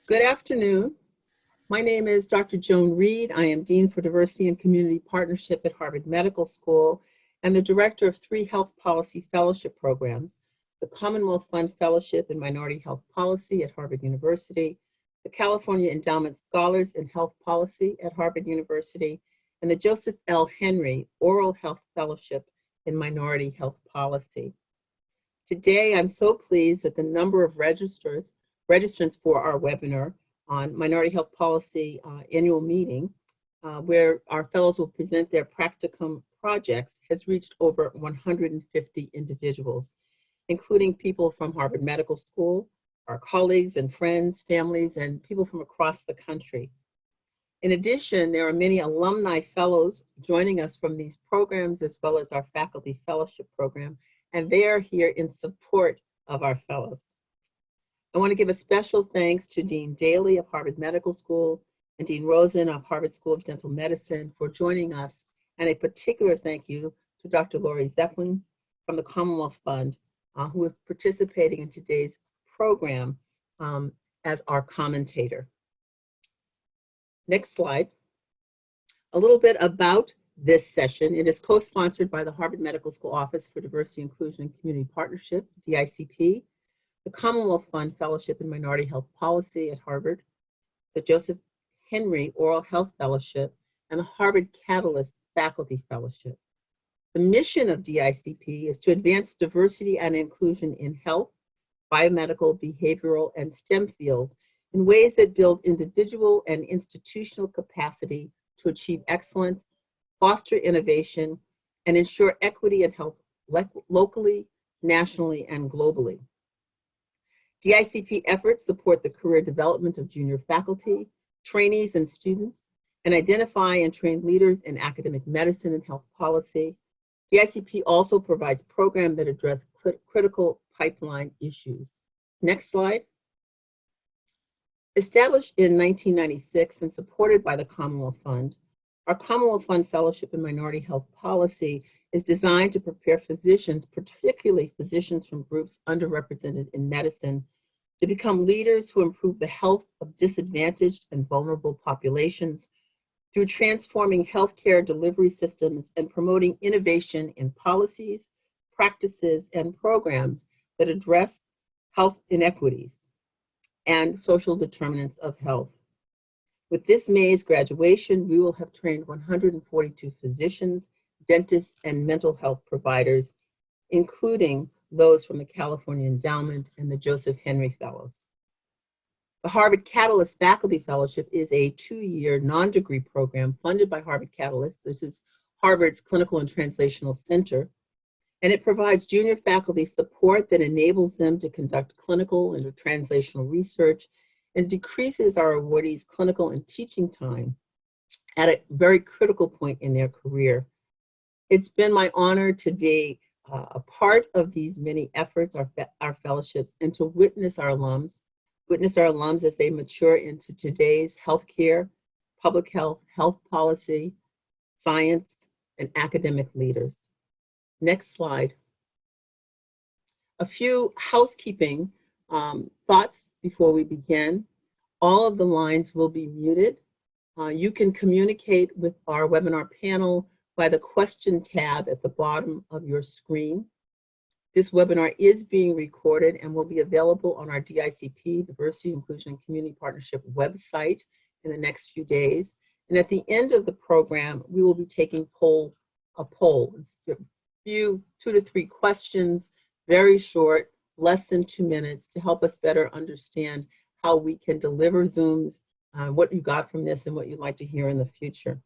Good afternoon. My name is Dr. Joan Reede. I am Dean for Diversity and Community Partnership at Harvard Medical School and the Director of 3 Health Policy Fellowship Programs, the Commonwealth Fund Fellowship in Minority Health Policy at Harvard University, the California Endowment Scholars in Health Policy at Harvard University, and the Joseph L. Henry Oral Health Fellowship in Minority Health Policy. Today, I'm so pleased that the number of registrants for our webinar on Minority Health Policy annual meeting, where our fellows will present their practicum projects, has reached over 150 individuals, including people from Harvard Medical School, our colleagues and friends, families, and people from across the country. In addition, there are many alumni fellows joining us from these programs, as well as our faculty fellowship program, and they are here in support of our fellows. I want to give a special thanks to Dean Daly of Harvard Medical School and Dean Rosen of Harvard School of Dental Medicine for joining us, and a particular thank you to Dr. Laurie Zephyrin from the Commonwealth Fund, who is participating in today's program as our commentator. Next slide. A little bit about this session. It is co-sponsored by the Harvard Medical School Office for Diversity, Inclusion, and Community Partnership, DICP, the Commonwealth Fund Fellowship in Minority Health Policy at Harvard, the Joseph Henry Oral Health Fellowship, and the Harvard Catalyst Faculty Fellowship. The mission of DICP is to advance diversity and inclusion in health, biomedical, behavioral, and STEM fields in ways that build individual and institutional capacity to achieve excellence, foster innovation, and ensure equity in health locally, nationally, and globally. DICP efforts support the career development of junior faculty, trainees, and students, and identify and train leaders in academic medicine and health policy. DICP also provides programs that address critical pipeline issues. Next slide. Established in 1996 and supported by the Commonwealth Fund, our Commonwealth Fund Fellowship in Minority Health Policy is designed to prepare physicians, particularly physicians from groups underrepresented in medicine, to become leaders who improve the health of disadvantaged and vulnerable populations through transforming healthcare delivery systems and promoting innovation in policies, practices, and programs that address health inequities and social determinants of health. With this May's graduation, we will have trained 142 physicians, dentists, and mental health providers, including those from the California Endowment and the Joseph Henry Fellows. The Harvard Catalyst Faculty Fellowship is a 2-year non-degree program funded by Harvard Catalyst. This is Harvard's Clinical and Translational Center, and it provides junior faculty support that enables them to conduct clinical and translational research and decreases our awardees' clinical and teaching time at a very critical point in their career. It's been my honor to be a part of these many efforts, our fellowships, and to witness our alums as they mature into today's healthcare, public health, health policy, science, and academic leaders. Next slide. A few housekeeping thoughts before we begin. All of the lines will be muted. You can communicate with our webinar panel by the question tab at the bottom of your screen. This webinar is being recorded and will be available on our DICP, Diversity, Inclusion, and Community Partnership website in the next few days. And at the end of the program, we will be taking a poll. It's a few 2 to 3 questions, very short, less than 2 minutes, to help us better understand how we can deliver Zooms, what you got from this, and what you'd like to hear in the future.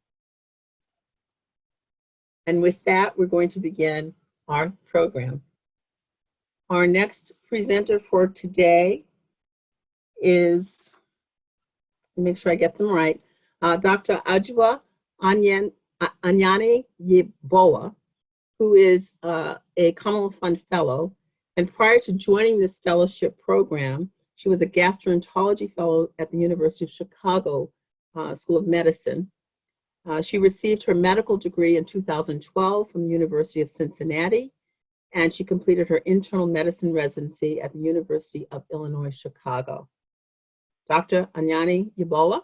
And with that, we're going to begin our program. Our next presenter for today is, let me make sure I get them right, Dr. Ajua Anyani Yeboah, who is a Commonwealth Fund Fellow. And prior to joining this fellowship program, she was a gastroenterology fellow at the University of Chicago School of Medicine. She received her medical degree in 2012 from the University of Cincinnati, and she completed her internal medicine residency at the University of Illinois, Chicago. Dr. Anyani Yeboah.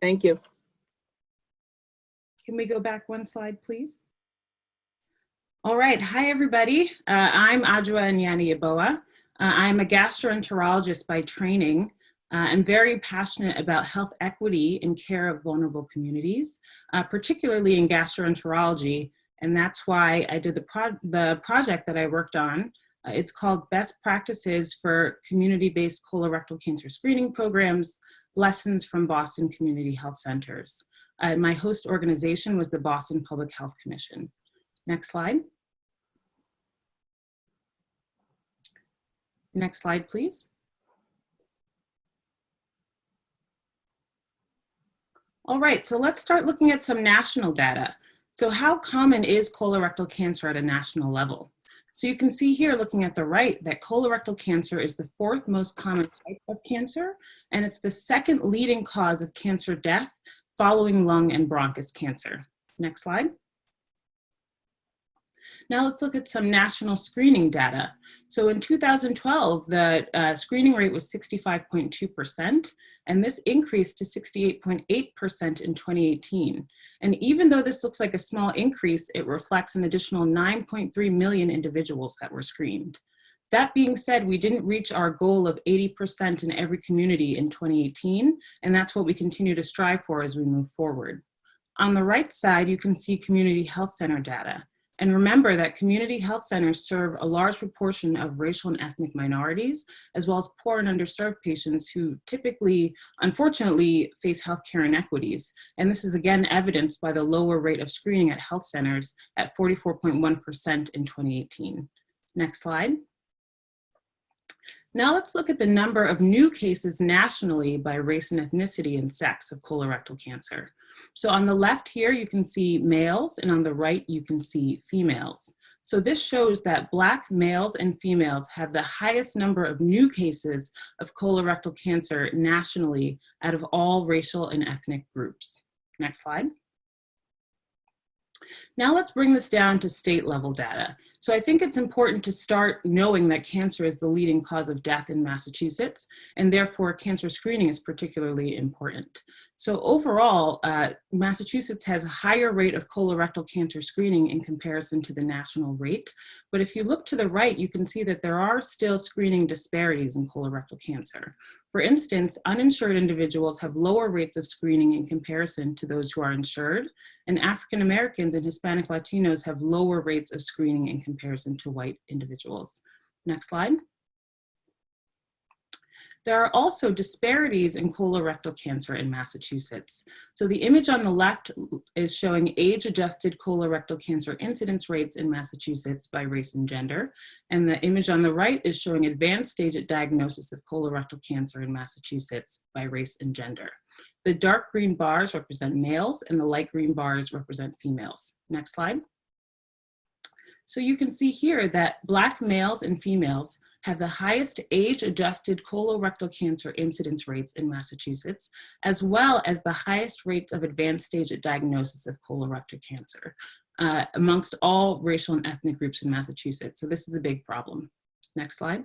Thank you. Can we go back one slide, please? All right, hi everybody. I'm Adjoa Anyani Yeboah. I'm a gastroenterologist by training. I'm very passionate about health equity and care of vulnerable communities, particularly in gastroenterology, and that's why I did the project that I worked on. It's called Best Practices for Community-Based Colorectal Cancer Screening Programs, Lessons from Boston Community Health Centers. My host organization was the Boston Public Health Commission. Next slide. Next slide, please. All right, so let's start looking at some national data. So how common is colorectal cancer at a national level? So you can see here, looking at the right, that colorectal cancer is the 4th most common type of cancer, and it's the 2nd leading cause of cancer death following lung and bronchus cancer. Next slide. Now let's look at some national screening data. So in 2012, the screening rate was 65.2%, and this increased to 68.8% in 2018. And even though this looks like a small increase, it reflects an additional 9.3 million individuals that were screened. That being said, we didn't reach our goal of 80% in every community in 2018, and that's what we continue to strive for as we move forward. On the right side, you can see community health center data. And remember that community health centers serve a large proportion of racial and ethnic minorities, as well as poor and underserved patients who typically, unfortunately, face healthcare inequities. And this is again evidenced by the lower rate of screening at health centers at 44.1% in 2018. Next slide. Now let's look at the number of new cases nationally by race and ethnicity and sex of colorectal cancer. So on the left here, you can see males, and on the right, you can see females. So this shows that Black males and females have the highest number of new cases of colorectal cancer nationally out of all racial and ethnic groups. Next slide. Now let's bring this down to state level data. So I think it's important to start knowing that cancer is the leading cause of death in Massachusetts, and therefore cancer screening is particularly important. So overall, Massachusetts has a higher rate of colorectal cancer screening in comparison to the national rate. But if you look to the right, you can see that there are still screening disparities in colorectal cancer. For instance, uninsured individuals have lower rates of screening in comparison to those who are insured, and African Americans and Hispanic Latinos have lower rates of screening in comparison to white individuals. Next slide. There are also disparities in colorectal cancer in Massachusetts. So the image on the left is showing age-adjusted colorectal cancer incidence rates in Massachusetts by race and gender. And the image on the right is showing advanced stage at diagnosis of colorectal cancer in Massachusetts by race and gender. The dark green bars represent males and the light green bars represent females. Next slide. So you can see here that Black males and females have the highest age-adjusted colorectal cancer incidence rates in Massachusetts, as well as the highest rates of advanced stage at diagnosis of colorectal cancer amongst all racial and ethnic groups in Massachusetts. So this is a big problem. Next slide.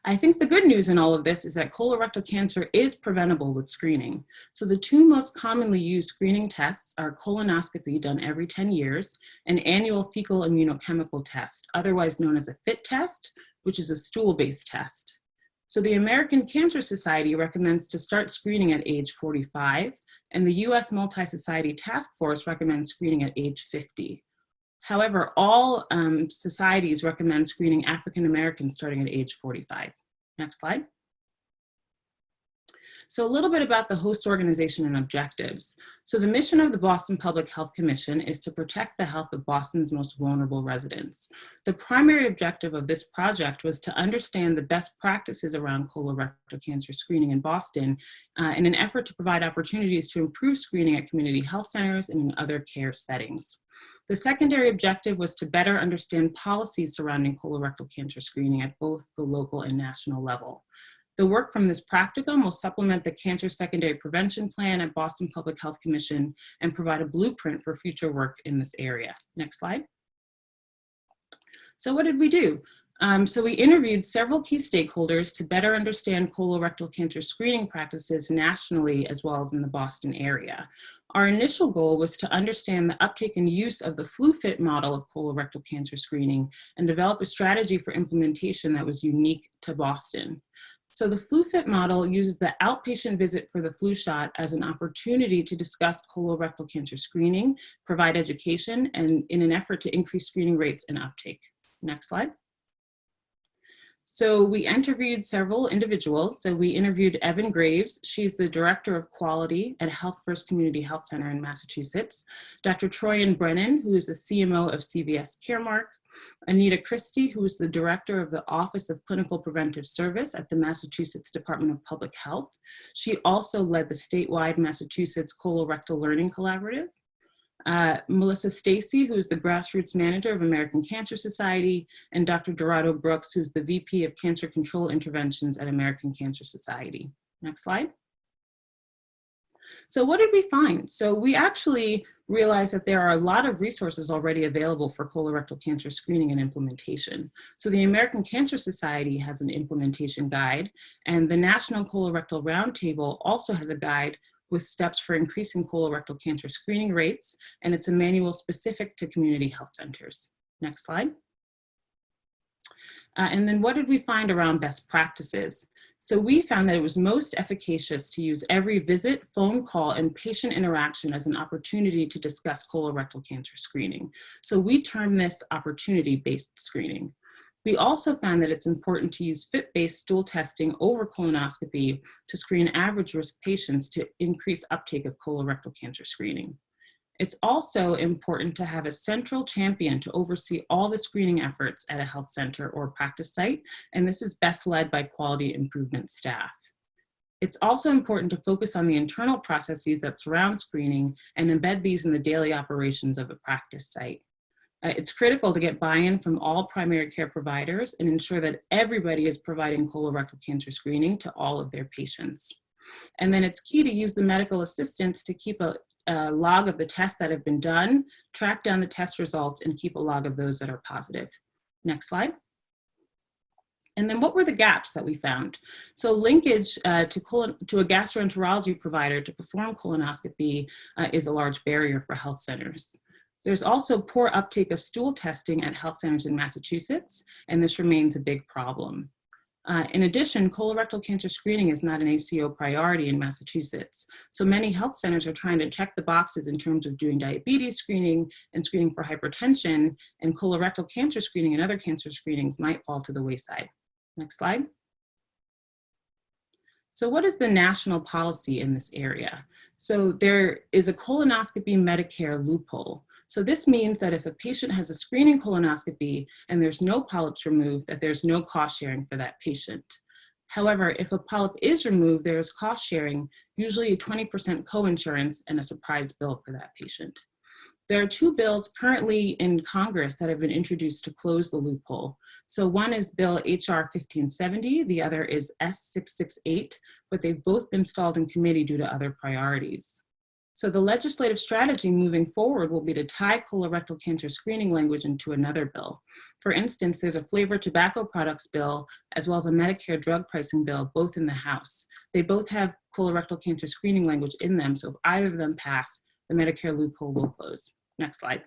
I think the good news in all of this is that colorectal cancer is preventable with screening. So the 2 most commonly used screening tests are colonoscopy done every 10 years and annual fecal immunochemical test, otherwise known as a FIT test, which is a stool-based test. So the American Cancer Society recommends to start screening at age 45, and the US Multi-Society Task Force recommends screening at age 50. However, all societies recommend screening African Americans starting at age 45. Next slide. So a little bit about the host organization and objectives. So the mission of the Boston Public Health Commission is to protect the health of Boston's most vulnerable residents. The primary objective of this project was to understand the best practices around colorectal cancer screening in Boston in an effort to provide opportunities to improve screening at community health centers and in other care settings. The secondary objective was to better understand policies surrounding colorectal cancer screening at both the local and national level. The work from this practicum will supplement the Cancer Secondary Prevention Plan at Boston Public Health Commission and provide a blueprint for future work in this area. Next slide. So what did we do? So we interviewed several key stakeholders to better understand colorectal cancer screening practices nationally as well as in the Boston area. Our initial goal was to understand the uptake and use of the flu-fit model of colorectal cancer screening and develop a strategy for implementation that was unique to Boston. So the flu-fit model uses the outpatient visit for the flu shot as an opportunity to discuss colorectal cancer screening, provide education, and in an effort to increase screening rates and uptake. Next slide. So we interviewed several individuals. So we interviewed Evan Graves. She's the Director of Quality at Health First Community Health Center in Massachusetts. Dr. Troyan Brennan, who is the CMO of CVS Caremark. Anita Christie, who is the Director of the Office of Clinical Preventive Service at the Massachusetts Department of Public Health. She also led the statewide Massachusetts Colorectal Learning Collaborative. Melissa Stacy, who is the Grassroots Manager of American Cancer Society, and Dr. Dorado Brooks, who's the VP of Cancer Control Interventions at American Cancer Society. Next slide. So what did we find? So we actually realized that there are a lot of resources already available for colorectal cancer screening and implementation. So the American Cancer Society has an implementation guide, and the National Colorectal Roundtable also has a guide with steps for increasing colorectal cancer screening rates, and it's a manual specific to community health centers. Next slide. And then what did we find around best practices? So we found that it was most efficacious to use every visit, phone call, and patient interaction as an opportunity to discuss colorectal cancer screening. So we term this opportunity-based screening. We also found that it's important to use FIT-based stool testing over colonoscopy to screen average risk patients to increase uptake of colorectal cancer screening. It's also important to have a central champion to oversee all the screening efforts at a health center or practice site, and this is best led by quality improvement staff. It's also important to focus on the internal processes that surround screening and embed these in the daily operations of a practice site. It's critical to get buy-in from all primary care providers and ensure that everybody is providing colorectal cancer screening to all of their patients. And then it's key to use the medical assistants to keep a log of the tests that have been done, track down the test results, and keep a log of those that are positive. Next slide. And then what were the gaps that we found? So linkage to a gastroenterology provider to perform colonoscopy is a large barrier for health centers. There's also poor uptake of stool testing at health centers in Massachusetts, and this remains a big problem. In addition, colorectal cancer screening is not an ACO priority in Massachusetts. So many health centers are trying to check the boxes in terms of doing diabetes screening and screening for hypertension, and colorectal cancer screening and other cancer screenings might fall to the wayside. Next slide. So what is the national policy in this area? So there is a colonoscopy Medicare loophole. So this means that if a patient has a screening colonoscopy and there's no polyps removed, that there's no cost sharing for that patient. However, if a polyp is removed, there is cost sharing, usually a 20% coinsurance and a surprise bill for that patient. There are two bills currently in Congress that have been introduced to close the loophole. So one is Bill HR 1570, the other is S668, but they've both been stalled in committee due to other priorities. So the legislative strategy moving forward will be to tie colorectal cancer screening language into another bill. For instance, there's a flavored tobacco products bill as well as a Medicare drug pricing bill, both in the House. They both have colorectal cancer screening language in them, so if either of them pass, the Medicare loophole will close. Next slide.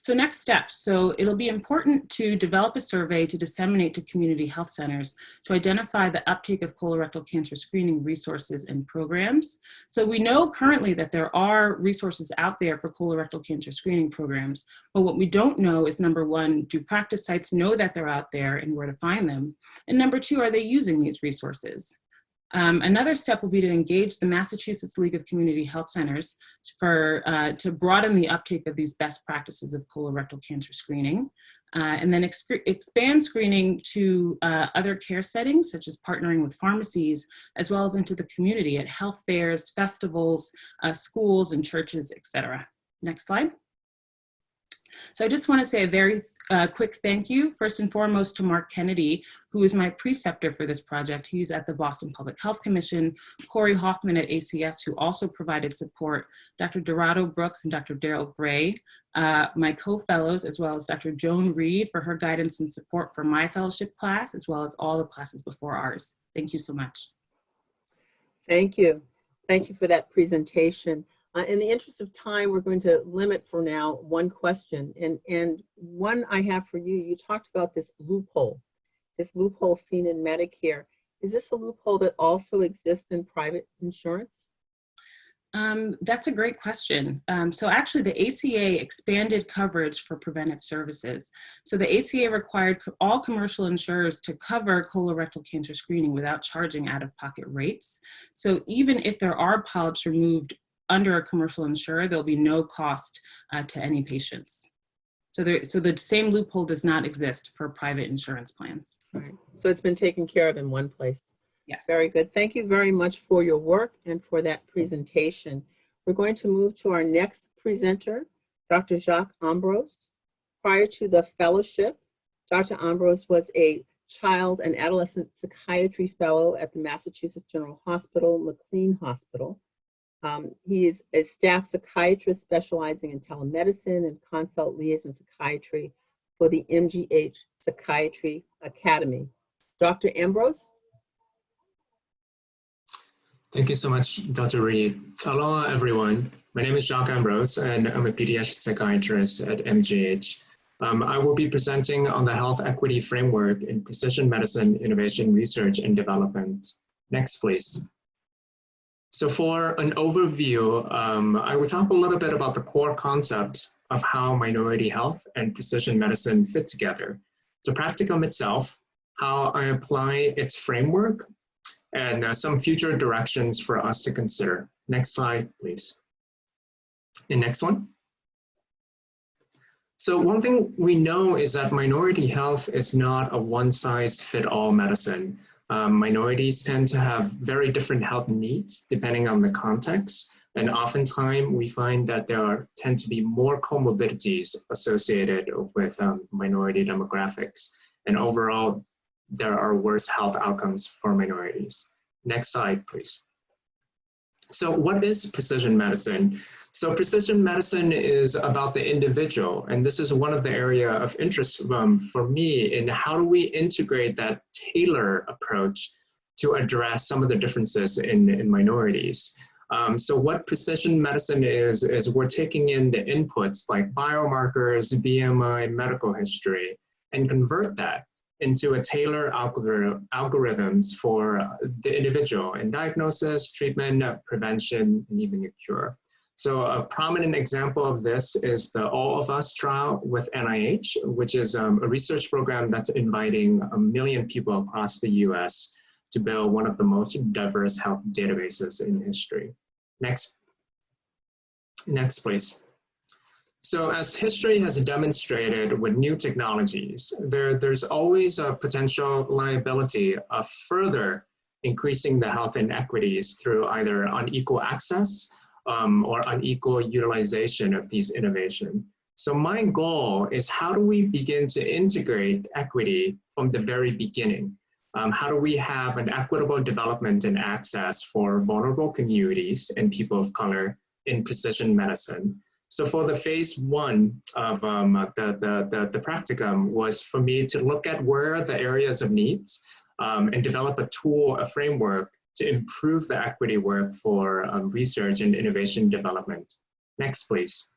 So next steps. So it'll be important to develop a survey to disseminate to community health centers to identify the uptake of colorectal cancer screening resources and programs. So we know currently that there are resources out there for colorectal cancer screening programs, but what we don't know is, number one, do practice sites know that they're out there and where to find them? And number two, are they using these resources? Another step will be to engage the Massachusetts League of Community Health Centers to broaden the uptake of these best practices of colorectal cancer screening, and then expand screening to other care settings, such as partnering with pharmacies, as well as into the community at health fairs, festivals, schools, and churches, etc. Next slide. So I just want to say a very a quick thank you, first and foremost, to Mark Kennedy, who is my preceptor for this project. He's at the Boston Public Health Commission, Corey Hoffman at ACS, who also provided support, Dr. Dorado Brooks and Dr. Daryl Gray, my co-fellows, as well as Dr. Joan Reede for her guidance and support for my fellowship class, as well as all the classes before ours. Thank you so much. Thank you. Thank you for that presentation. In the interest of time, we're going to limit for now one question. And one I have for you, you talked about this loophole seen in Medicare. Is this a loophole that also exists in private insurance? That's a great question. So actually the ACA expanded coverage for preventive services. So the ACA required all commercial insurers to cover colorectal cancer screening without charging out-of-pocket rates. So even if there are polyps removed under a commercial insurer, there'll be no cost to any patients. So the same loophole does not exist for private insurance plans. Right. So it's been taken care of in one place. Yes. Very good. Thank you very much for your work and for that presentation. We're going to move to our next presenter, Dr. Jacques Ambrose. Prior to the fellowship, Dr. Ambrose was a child and adolescent psychiatry fellow at the Massachusetts General Hospital, McLean Hospital. He is a staff psychiatrist specializing in telemedicine and consult liaison psychiatry for the MGH Psychiatry Academy. Dr. Ambrose? Thank you so much, Dr. Reede. Hello, everyone. My name is Jacques Ambrose, and I'm a pediatric psychiatrist at MGH. I will be presenting on the health equity framework in precision medicine, innovation, research, and development. Next, please. So for an overview, I will talk a little bit about the core concept of how minority health and precision medicine fit together. The Practicum itself, how I apply its framework, and some future directions for us to consider. Next slide, please. And next one. So one thing we know is that minority health is not a one-size-fits-all medicine. Minorities tend to have very different health needs depending on the context. And oftentimes we find that there tend to be more comorbidities associated with minority demographics. And overall, there are worse health outcomes for minorities. Next slide, please. So what is precision medicine? So precision medicine is about the individual, and this is one of the area of interest for me in how do we integrate that tailor approach to address some of the differences in minorities. So what precision medicine is we're taking in the inputs like biomarkers, BMI, medical history, and convert that into a tailored algorithms for the individual in diagnosis, treatment, prevention, and even a cure. So a prominent example of this is the All of Us trial with NIH, which is a research program that's inviting 1 million people across the US to build one of the most diverse health databases in history. Next, please. So as history has demonstrated with new technologies, there's always a potential liability of further increasing the health inequities through either unequal access or unequal utilization of these innovations. So my goal is how do we begin to integrate equity from the very beginning? How do we have an equitable development and access for vulnerable communities and people of color in precision medicine? So for the phase one of the practicum was for me to look at where are the areas of needs and develop a tool, a framework to improve the equity work for research and innovation development. Next, please.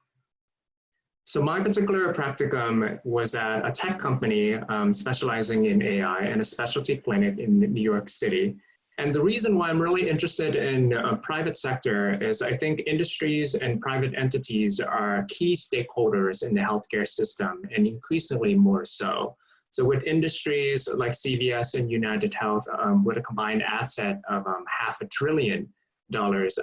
So my particular practicum was at a tech company specializing in AI and a specialty clinic in New York City. And the reason why I'm really interested in private sector is I think industries and private entities are key stakeholders in the healthcare system, and increasingly more so. So with industries like CVS and United Health, with a combined asset of $500 billion,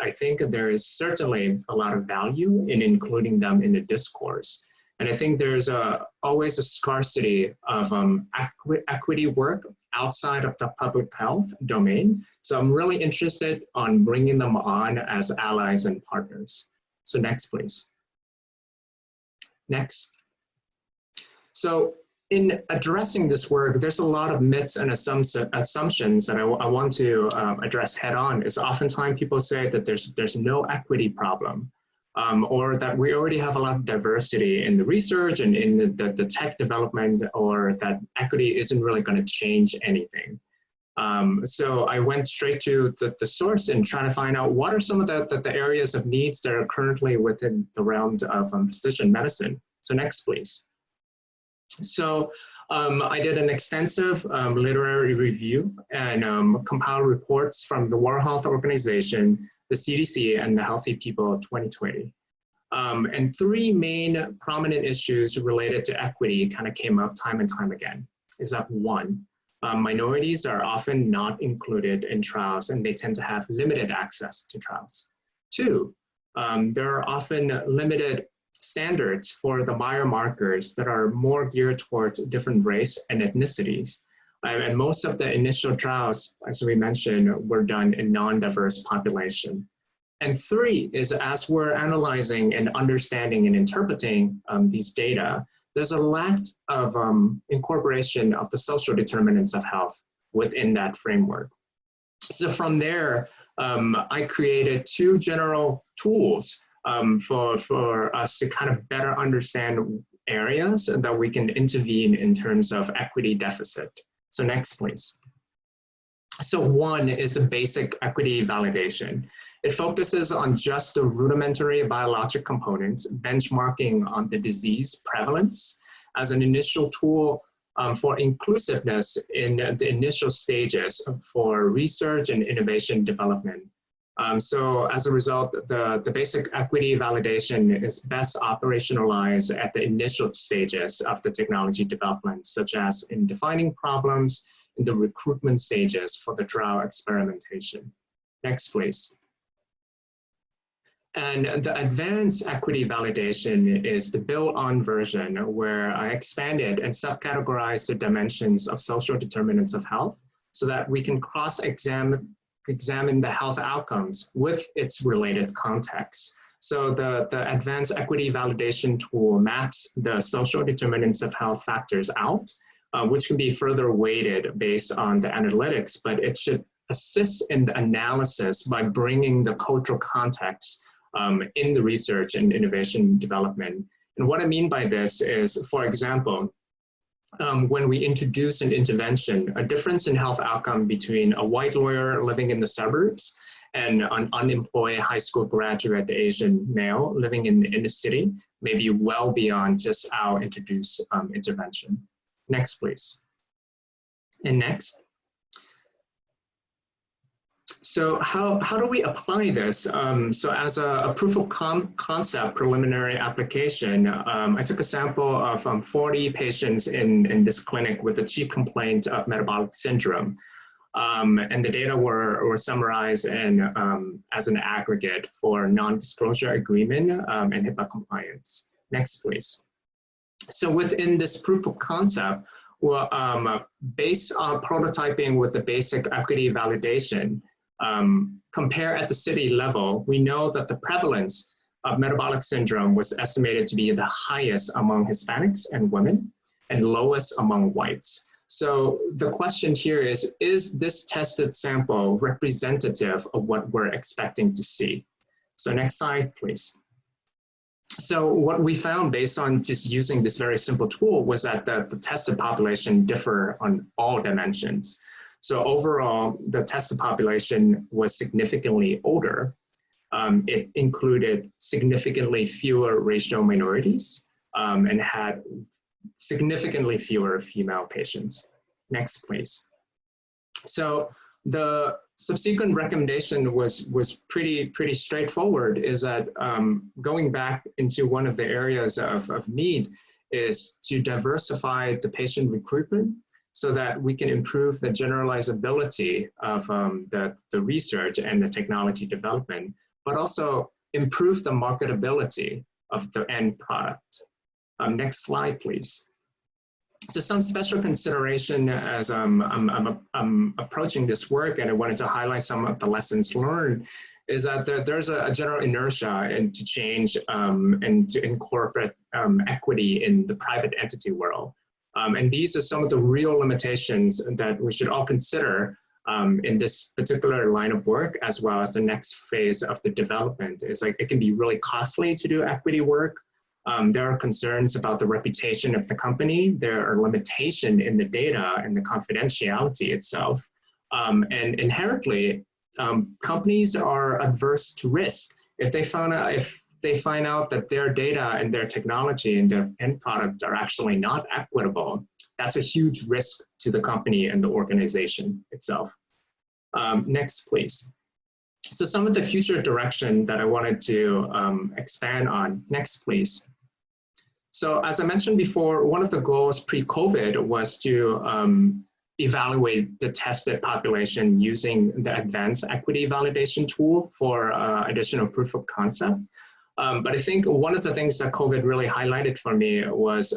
I think there is certainly a lot of value in including them in the discourse. And I think there's always a scarcity of equity work outside of the public health domain. So I'm really interested on bringing them on as allies and partners. So next, please. Next. So in addressing this work, there's a lot of myths and assumptions that I want to address head on. Is oftentimes people say that there's no equity problem, or that we already have a lot of diversity in the research and in the tech development, or that equity isn't really going to change anything. So I went straight to the source and trying to find out what are some of the areas of needs that are currently within the realms of physician medicine. So next, please. So I did an extensive literary review and compiled reports from the World Health Organization, the CDC, and the Healthy People 2020. And three main prominent issues related to equity kind of came up time and time again. Is that one, minorities are often not included in trials and they tend to have limited access to trials. Two, there are often limited standards for the biomarkers that are more geared towards different race and ethnicities. And most of the initial trials, as we mentioned, were done in non-diverse population. And three is, as we're analyzing and understanding and interpreting these data, there's a lack of incorporation of the social determinants of health within that framework. So from there, I created two general tools for us to kind of better understand areas that we can intervene in terms of equity deficit. So next, please. So one is the basic equity validation. It focuses on just the rudimentary biologic components, benchmarking on the disease prevalence as an initial tool for inclusiveness in the initial stages for research and innovation development. So as a result, the basic equity validation is best operationalized at the initial stages of the technology development, such as in defining problems in the recruitment stages for the trial experimentation. Next, please. And the advanced equity validation is the built-on version where I expanded and subcategorized the dimensions of social determinants of health so that we can cross-examine the health outcomes with its related context. So the advanced equity validation tool maps the social determinants of health factors out, which can be further weighted based on the analytics, but it should assist in the analysis by bringing the cultural context in the research and innovation development. And what I mean by this is, for example, when we introduce an intervention, a difference in health outcome between a white lawyer living in the suburbs and an unemployed high school graduate Asian male living in the city may be well beyond just our introduced intervention. Next, please. And next. So how do we apply this? So as a proof of concept preliminary application, I took a sample of 40 patients in this clinic with a chief complaint of metabolic syndrome. And the data were summarized as an aggregate for non-disclosure agreement and HIPAA compliance. Next, please. So within this proof of concept, well, based on prototyping with the basic equity validation, compare at the city level, we know that the prevalence of metabolic syndrome was estimated to be the highest among Hispanics and women and lowest among whites. So the question here is this tested sample representative of what we're expecting to see? So next slide, please. So what we found based on just using this very simple tool was that the tested population differ on all dimensions. So overall, the tested population was significantly older. It included significantly fewer racial minorities and had significantly fewer female patients. Next, please. So the subsequent recommendation was pretty straightforward, is that going back into one of the areas of need is to diversify the patient recruitment so that we can improve the generalizability of the research and the technology development, but also improve the marketability of the end product. Next slide, please. So some special consideration as I'm approaching this work, and I wanted to highlight some of the lessons learned, is that there's a general inertia to change and to incorporate equity in the private entity world. And these are some of the real limitations that we should all consider in this particular line of work, as well as the next phase of the development. It's like it can be really costly to do equity work. There are concerns about the reputation of the company. There are limitations in the data and the confidentiality itself. And inherently, companies are adverse to risk. If they find out that their data and their technology and their end product are actually not equitable, that's a huge risk to the company and the organization itself. Next, please. So some of the future direction that I wanted to expand on. Next, please. So as I mentioned before, one of the goals pre-COVID was to evaluate the tested population using the advanced equity validation tool for additional proof of concept. But I think one of the things that COVID really highlighted for me was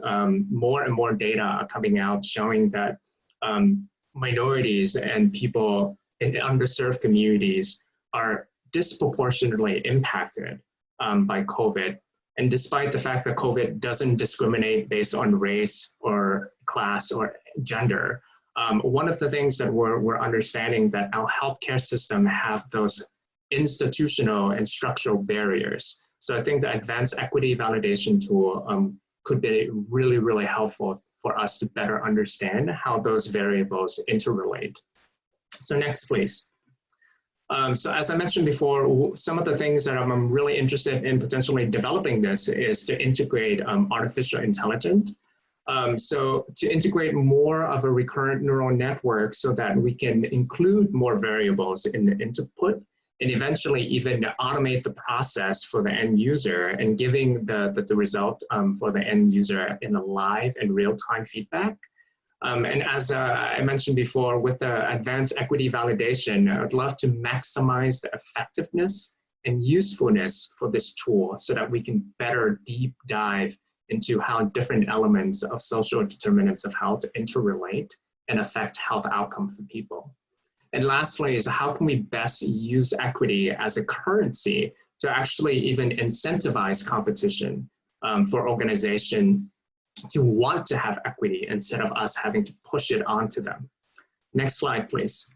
more and more data coming out showing that minorities and people in underserved communities are disproportionately impacted by COVID. And despite the fact that COVID doesn't discriminate based on race or class or gender, one of the things that we're understanding that our healthcare system have those institutional and structural barriers. So I think the advanced equity validation tool could be really, really helpful for us to better understand how those variables interrelate. So next, please. So as I mentioned before, some of the things that I'm really interested in potentially developing this is to integrate artificial intelligence. So to integrate more of a recurrent neural network so that we can include more variables in the input and eventually even automate the process for the end user and giving the result for the end user in a live and real-time feedback. And as I mentioned before, with the advanced equity validation, I would love to maximize the effectiveness and usefulness for this tool so that we can better deep dive into how different elements of social determinants of health interrelate and affect health outcome for people. And lastly is how can we best use equity as a currency to actually even incentivize competition for organization to want to have equity instead of us having to push it onto them. Next slide, please.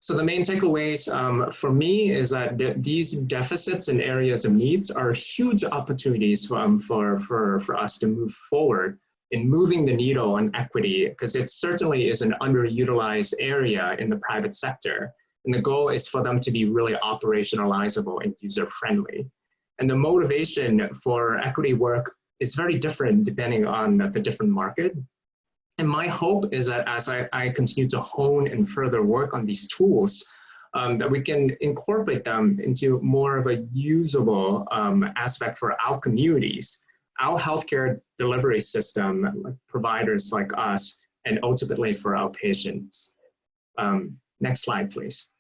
So the main takeaways for me is that these deficits and areas of needs are huge opportunities for us to move forward in moving the needle on equity, because it certainly is an underutilized area in the private sector. And the goal is for them to be really operationalizable and user-friendly. And the motivation for equity work is very different depending on the different market. And my hope is that as I continue to hone and further work on these tools, that we can incorporate them into more of a usable aspect for our communities, our healthcare delivery system, like providers like us, and ultimately for our patients. Next slide, please.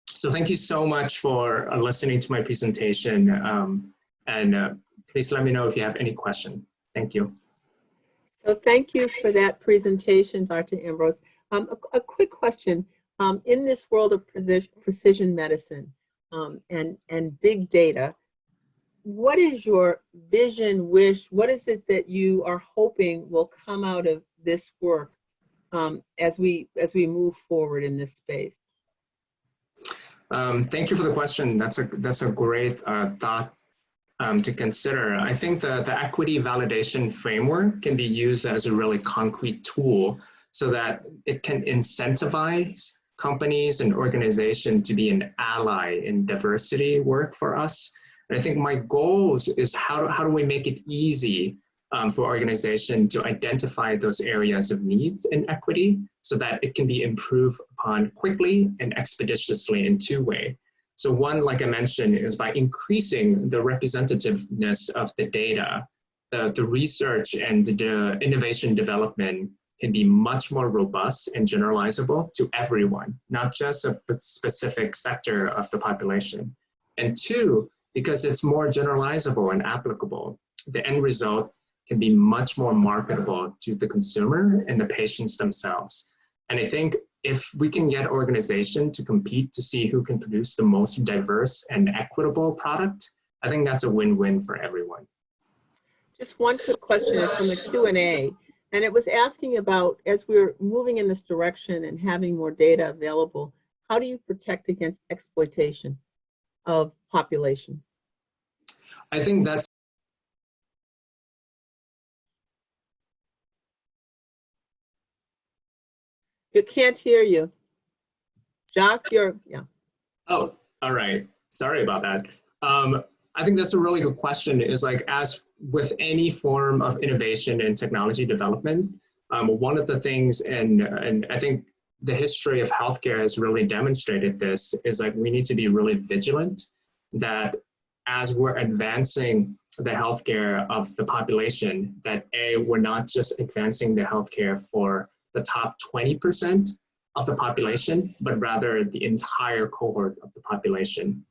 So thank you so much for listening to my presentation. Please let me know if you have any question. Thank you. So thank you for that presentation, Dr. Ambrose. A quick question. In this world of precision medicine and big data, what is your vision, wish? What is it that you are hoping will come out of this work as we move forward in this space? Thank you for the question. That's a great thought to consider. I think the equity validation framework can be used as a really concrete tool so that it can incentivize companies and organizations to be an ally in diversity work for us. And I think my goals is how do we make it easy for organizations to identify those areas of needs in equity so that it can be improved upon quickly and expeditiously in two ways. So one, like I mentioned, is by increasing the representativeness of the data, the research and the innovation development can be much more robust and generalizable to everyone, not just a specific sector of the population. And two, because it's more generalizable and applicable, the end result can be much more marketable to the consumer and the patients themselves. And I think if we can get organization to compete to see who can produce the most diverse and equitable product, I think that's a win-win for everyone. Just one quick question is from the Q&A, and it was asking about, as we're moving in this direction and having more data available, how do you protect against exploitation of populations? I think that's You can't hear you. Jacques, yeah. Oh, all right. Sorry about that. I think that's a really good question. Is like, as with any form of innovation and technology development, one of the things, and I think the history of healthcare has really demonstrated this, is like we need to be really vigilant that as we're advancing the healthcare of the population, that we're not just advancing the healthcare for the top 20% of the population, but rather the entire cohort of the population.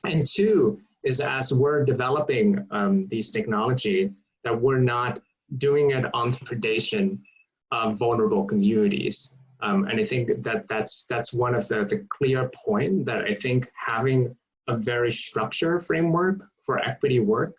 And two is, as we're developing these technology, that we're not doing it on the predation of vulnerable communities. And I think that that's one of the clear point that I think having a very structured framework for equity work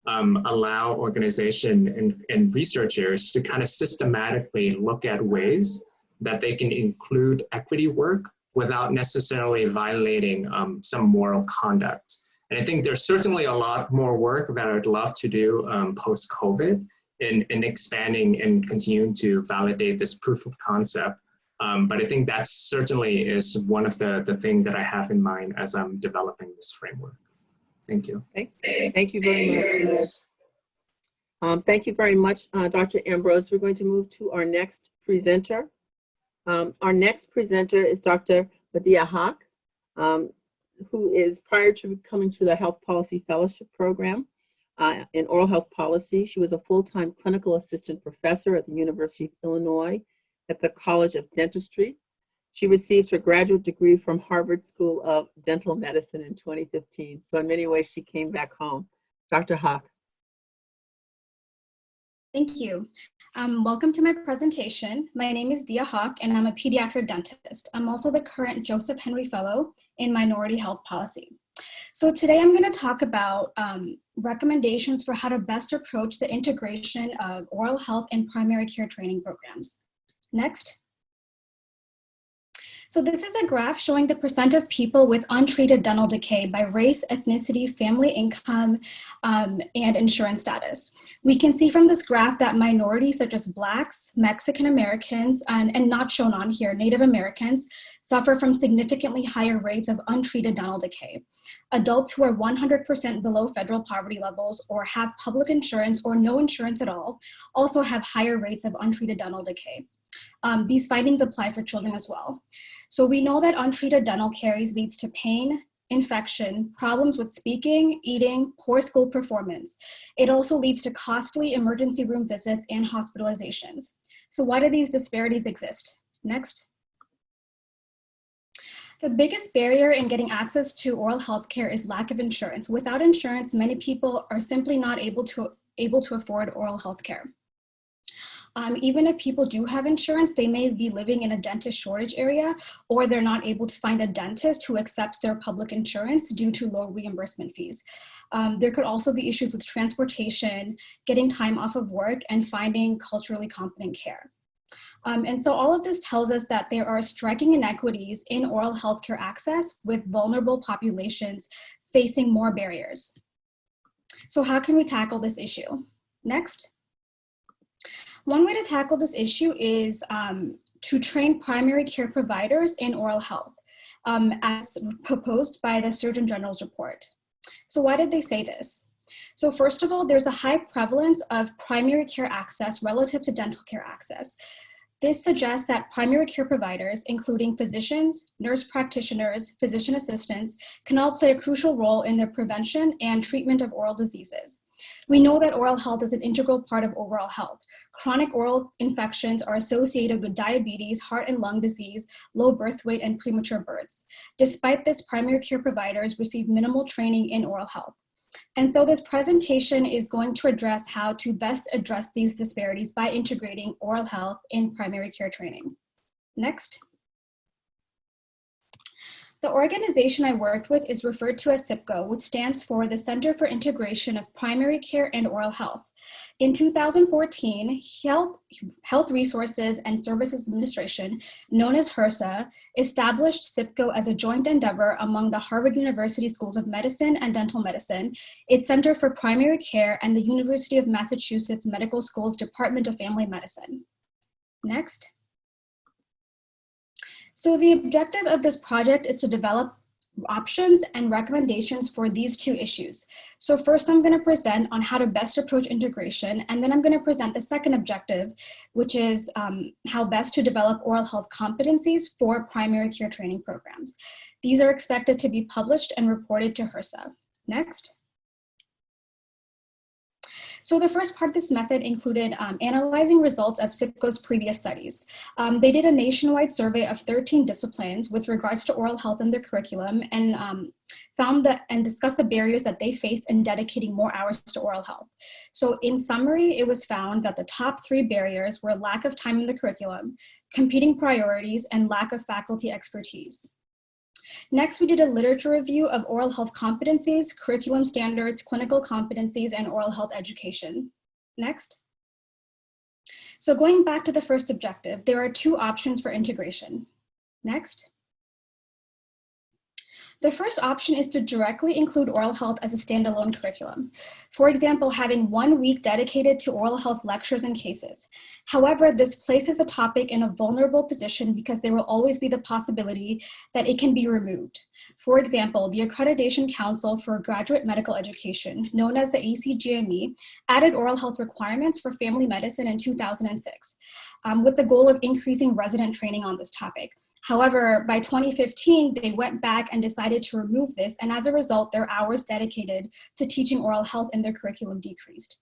allow organization and researchers to kind of systematically look at ways that they can include equity work without necessarily violating some moral conduct. And I think there's certainly a lot more work that I would love to do post-COVID in expanding and continuing to validate this proof of concept. But I think that certainly is one of the things that I have in mind as I'm developing this framework. Thank you. Thank you very much. Thank you very much, Dr. Ambrose. We're going to move to our next presenter. Our next presenter is Dr. Medea Hawk, who is, prior to coming to the Health Policy Fellowship Program in Oral Health Policy, she was a full-time clinical assistant professor at the University of Illinois at the College of Dentistry. She received her graduate degree from Harvard School of Dental Medicine in 2015. So in many ways, she came back home. Dr. Hawk. Thank you. Welcome to my presentation. My name is Dia Hawk, and I'm a pediatric dentist. I'm also the current Joseph Henry Fellow in Minority Health Policy. So today I'm going to talk about recommendations for how to best approach the integration of oral health and primary care training programs. Next. So this is a graph showing the percent of people with untreated dental decay by race, ethnicity, family income, and insurance status. We can see from this graph that minorities such as Blacks, Mexican Americans, and not shown on here, Native Americans, suffer from significantly higher rates of untreated dental decay. Adults who are 100% below federal poverty levels or have public insurance or no insurance at all also have higher rates of untreated dental decay. These findings apply for children as well. So we know that untreated dental caries leads to pain, infection, problems with speaking, eating, poor school performance. It also leads to costly emergency room visits and hospitalizations. So why do these disparities exist? Next. The biggest barrier in getting access to oral health care is lack of insurance. Without insurance, many people are simply not able to afford oral health care. Even if people do have insurance, they may be living in a dentist shortage area, or they're not able to find a dentist who accepts their public insurance due to low reimbursement fees. There could also be issues with transportation, getting time off of work, and finding culturally competent care. And so all of this tells us that there are striking inequities in oral healthcare access, with vulnerable populations facing more barriers. So how can we tackle this issue? Next. One way to tackle this issue is to train primary care providers in oral health, as proposed by the Surgeon General's report. So why did they say this? So first of all, there's a high prevalence of primary care access relative to dental care access. This suggests that primary care providers, including physicians, nurse practitioners, physician assistants, can all play a crucial role in the prevention and treatment of oral diseases. We know that oral health is an integral part of overall health. Chronic oral infections are associated with diabetes, heart and lung disease, low birth weight, and premature births. Despite this, primary care providers receive minimal training in oral health. And so this presentation is going to address how to best address these disparities by integrating oral health in primary care training. Next. The organization I worked with is referred to as CIPCO, which stands for the Center for Integration of Primary Care and Oral Health. In 2014, Health Resources and Services Administration, known as HRSA, established CIPCO as a joint endeavor among the Harvard University Schools of Medicine and Dental Medicine, its Center for Primary Care, and the University of Massachusetts Medical School's Department of Family Medicine. Next. So the objective of this project is to develop options and recommendations for these two issues. So first I'm going to present on how to best approach integration, and then I'm going to present the second objective, which is how best to develop oral health competencies for primary care training programs. These are expected to be published and reported to HRSA. Next. So the first part of this method included analyzing results of CIPCO's previous studies. They did a nationwide survey of 13 disciplines with regards to oral health in their curriculum, and found that and discussed the barriers that they faced in dedicating more hours to oral health. So in summary, it was found that the top 3 barriers were lack of time in the curriculum, competing priorities, and lack of faculty expertise. Next, we did a literature review of oral health competencies, curriculum standards, clinical competencies, and oral health education. Next. So going back to the first objective, there are 2 options for integration. Next. The first option is to directly include oral health as a standalone curriculum. For example, having 1 week dedicated to oral health lectures and cases. However, this places the topic in a vulnerable position because there will always be the possibility that it can be removed. For example, the Accreditation Council for Graduate Medical Education, known as the ACGME, added oral health requirements for family medicine in 2006, with the goal of increasing resident training on this topic. However, by 2015, they went back and decided to remove this, and as a result, their hours dedicated to teaching oral health in their curriculum decreased.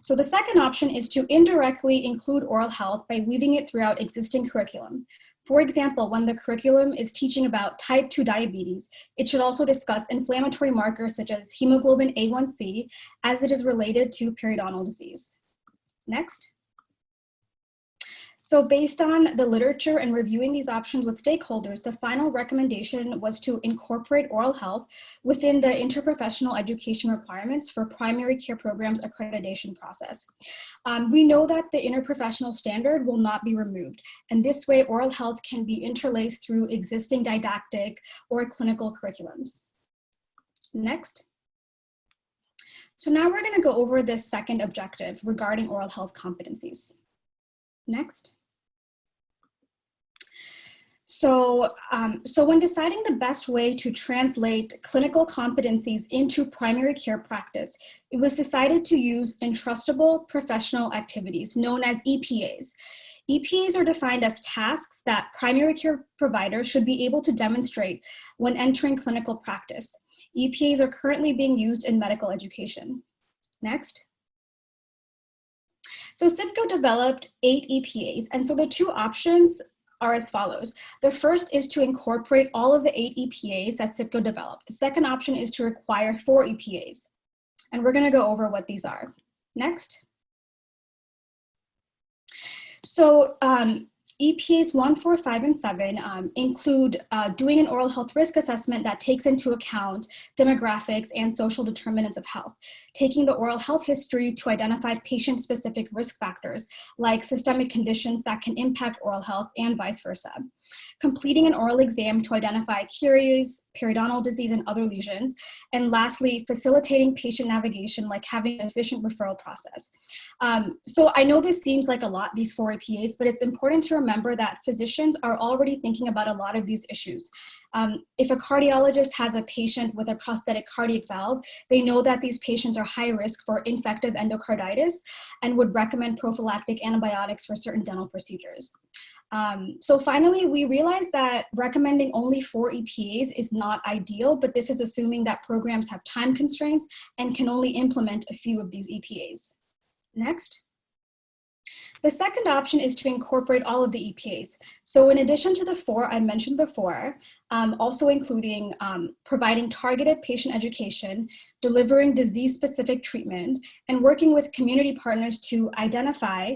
So the second option is to indirectly include oral health by weaving it throughout existing curriculum. For example, when the curriculum is teaching about type 2 diabetes, it should also discuss inflammatory markers such as hemoglobin A1C as it is related to periodontal disease. Next. So based on the literature and reviewing these options with stakeholders, the final recommendation was to incorporate oral health within the interprofessional education requirements for primary care programs accreditation process. We know that the interprofessional standard will not be removed, and this way oral health can be interlaced through existing didactic or clinical curriculums. Next. So now we're going to go over this second objective regarding oral health competencies. Next. So when deciding the best way to translate clinical competencies into primary care practice, it was decided to use entrustable professional activities, known as EPAs. EPAs are defined as tasks that primary care providers should be able to demonstrate when entering clinical practice. EPAs are currently being used in medical education. Next. So CIPCO developed 8 EPAs, and so the 2 options are as follows. The first is to incorporate all of the 8 EPAs that CIPCO developed. The second option is to require 4 EPAs, and we're going to go over what these are. Next. So EPAs 1, 4, 5, and 7 include doing an oral health risk assessment that takes into account demographics and social determinants of health, taking the oral health history to identify patient-specific risk factors like systemic conditions that can impact oral health and vice versa, completing an oral exam to identify caries, periodontal disease, and other lesions, and lastly, facilitating patient navigation like having an efficient referral process. So I know this seems like a lot, these 4 EPAs, but it's important to remember that physicians are already thinking about a lot of these issues. If a cardiologist has a patient with a prosthetic cardiac valve, they know that these patients are high risk for infective endocarditis and would recommend prophylactic antibiotics for certain dental procedures. So finally, we realized that recommending only 4 EPAs is not ideal, but this is assuming that programs have time constraints and can only implement a few of these EPAs. Next. The second option is to incorporate all of the EPAs. So in addition to the 4 I mentioned before, also including providing targeted patient education, delivering disease-specific treatment, and working with community partners to identify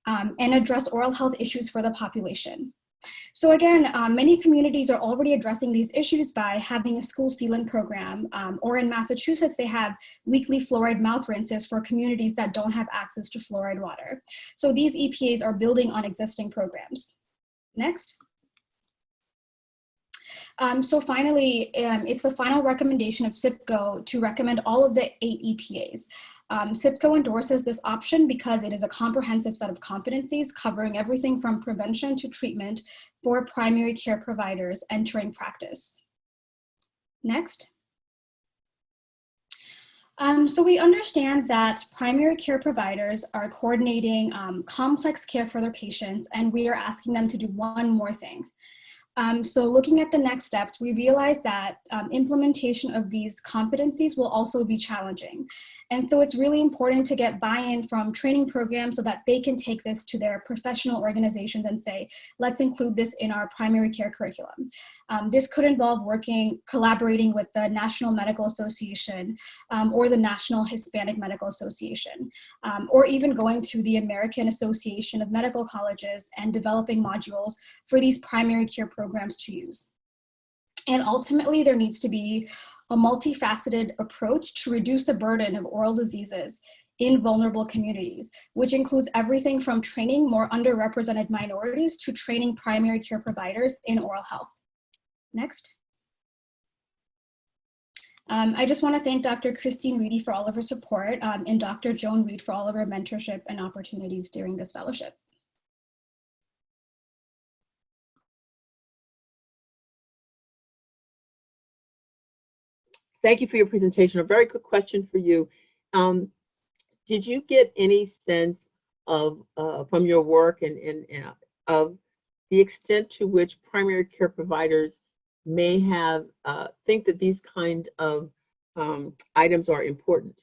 and address oral health issues for the population. So again, many communities are already addressing these issues by having a school sealant program, or in Massachusetts, they have weekly fluoride mouth rinses for communities that don't have access to fluoride water. So these EPAs are building on existing programs. Next. So finally, it's the final recommendation of CIPCO to recommend all of the 8 EPAs. CIPCO endorses this option because it is a comprehensive set of competencies covering everything from prevention to treatment for primary care providers entering practice. Next. So we understand that primary care providers are coordinating complex care for their patients, and we are asking them to do one more thing. So looking at the next steps, we realize that implementation of these competencies will also be challenging. And so it's really important to get buy-in from training programs so that they can take this to their professional organizations and say, let's include this in our primary care curriculum. This could involve collaborating with the National Medical Association or the National Hispanic Medical Association, or even going to the American Association of Medical Colleges and developing modules for these primary care programs to use. And ultimately, there needs to be a multifaceted approach to reduce the burden of oral diseases in vulnerable communities, which includes everything from training more underrepresented minorities to training primary care providers in oral health. Next. I just want to thank Dr. Christine Reede for all of her support and Dr. Joan Reed for all of her mentorship and opportunities during this fellowship. Thank you for your presentation. A very quick question for you. Did you get any sense of, from your work and of the extent to which primary care providers may have, think that these kind of items are important?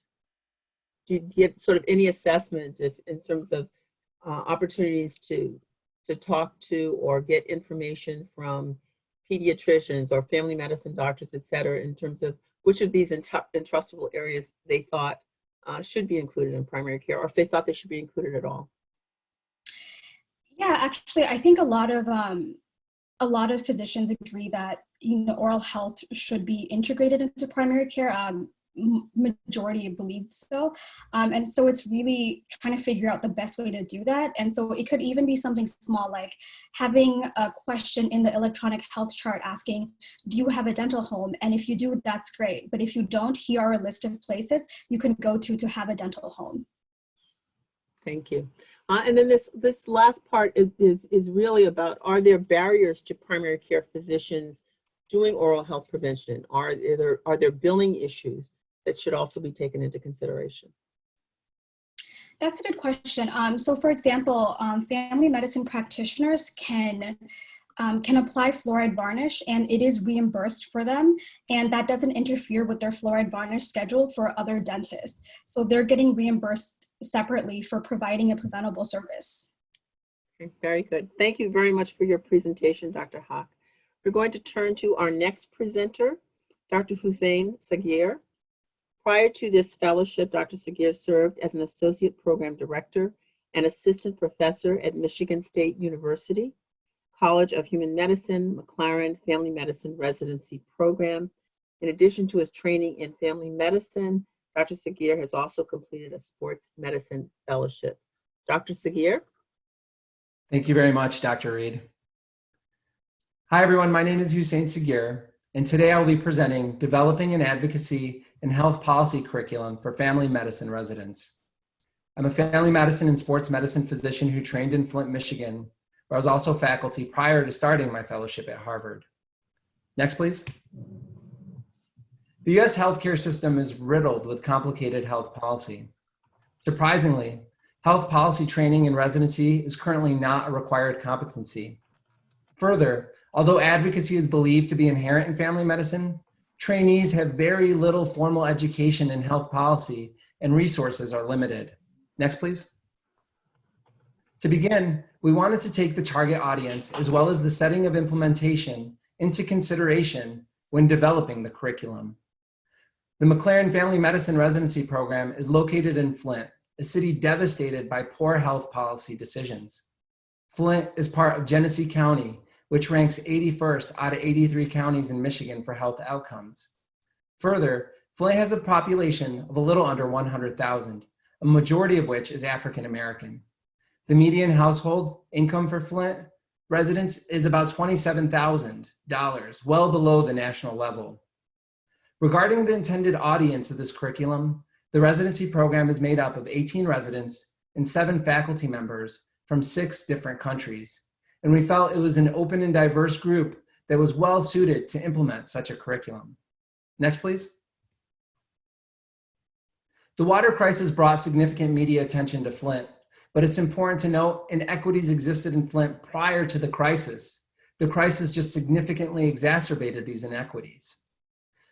Do you get sort of any assessment in terms of opportunities to talk to or get information from pediatricians or family medicine doctors, et cetera, in terms of which of these entrustable areas they thought should be included in primary care, or if they thought they should be included at all? Yeah, actually, I think a lot of physicians agree that oral health should be integrated into primary care. Majority believe so, and so it's really trying to figure out the best way to do that. And so it could even be something small, like having a question in the electronic health chart asking, do you have a dental home? And if you do, that's great, but if you don't, here are a list of places you can go to have a dental home. Thank you. And then this last part is really about, are there barriers to primary care physicians doing oral health prevention? Are there billing issues that should also be taken into consideration? That's a good question. So for example, family medicine practitioners can apply fluoride varnish, and it is reimbursed for them, and that doesn't interfere with their fluoride varnish schedule for other dentists. So they're getting reimbursed separately for providing a preventable service. Okay, very good. Thank you very much for your presentation, Dr. Haq. We're going to turn to our next presenter, Dr. Hussein Sagir. Prior to this fellowship, Dr. Sagir served as an associate program director and assistant professor at Michigan State University, College of Human Medicine, McLaren Family Medicine Residency Program. In addition to his training in family medicine, Dr. Sagir has also completed a sports medicine fellowship. Dr. Sagir. Thank you very much, Dr. Reed. Hi, everyone. My name is Hussein Sagir, and today I will be presenting Developing an Advocacy and Health Policy Curriculum for Family Medicine Residents. I'm a family medicine and sports medicine physician who trained in Flint, Michigan, where I was also faculty prior to starting my fellowship at Harvard. Next, please. The US healthcare system is riddled with complicated health policy. Surprisingly, health policy training in residency is currently not a required competency. Further, although advocacy is believed to be inherent in family medicine, trainees have very little formal education in health policy and resources are limited. Next, please. To begin, we wanted to take the target audience as well as the setting of implementation into consideration when developing the curriculum. The McLaren Family Medicine Residency Program is located in Flint, a city devastated by poor health policy decisions. Flint is part of Genesee County, which ranks 81st out of 83 counties in Michigan for health outcomes. Further, Flint has a population of a little under 100,000, a majority of which is African American. The median household income for Flint residents is about $27,000, well below the national level. Regarding the intended audience of this curriculum, the residency program is made up of 18 residents and 7 faculty members from 6 different countries, and we felt it was an open and diverse group that was well suited to implement such a curriculum. Next, please. The water crisis brought significant media attention to Flint, but it's important to note inequities existed in Flint prior to the crisis. The crisis just significantly exacerbated these inequities.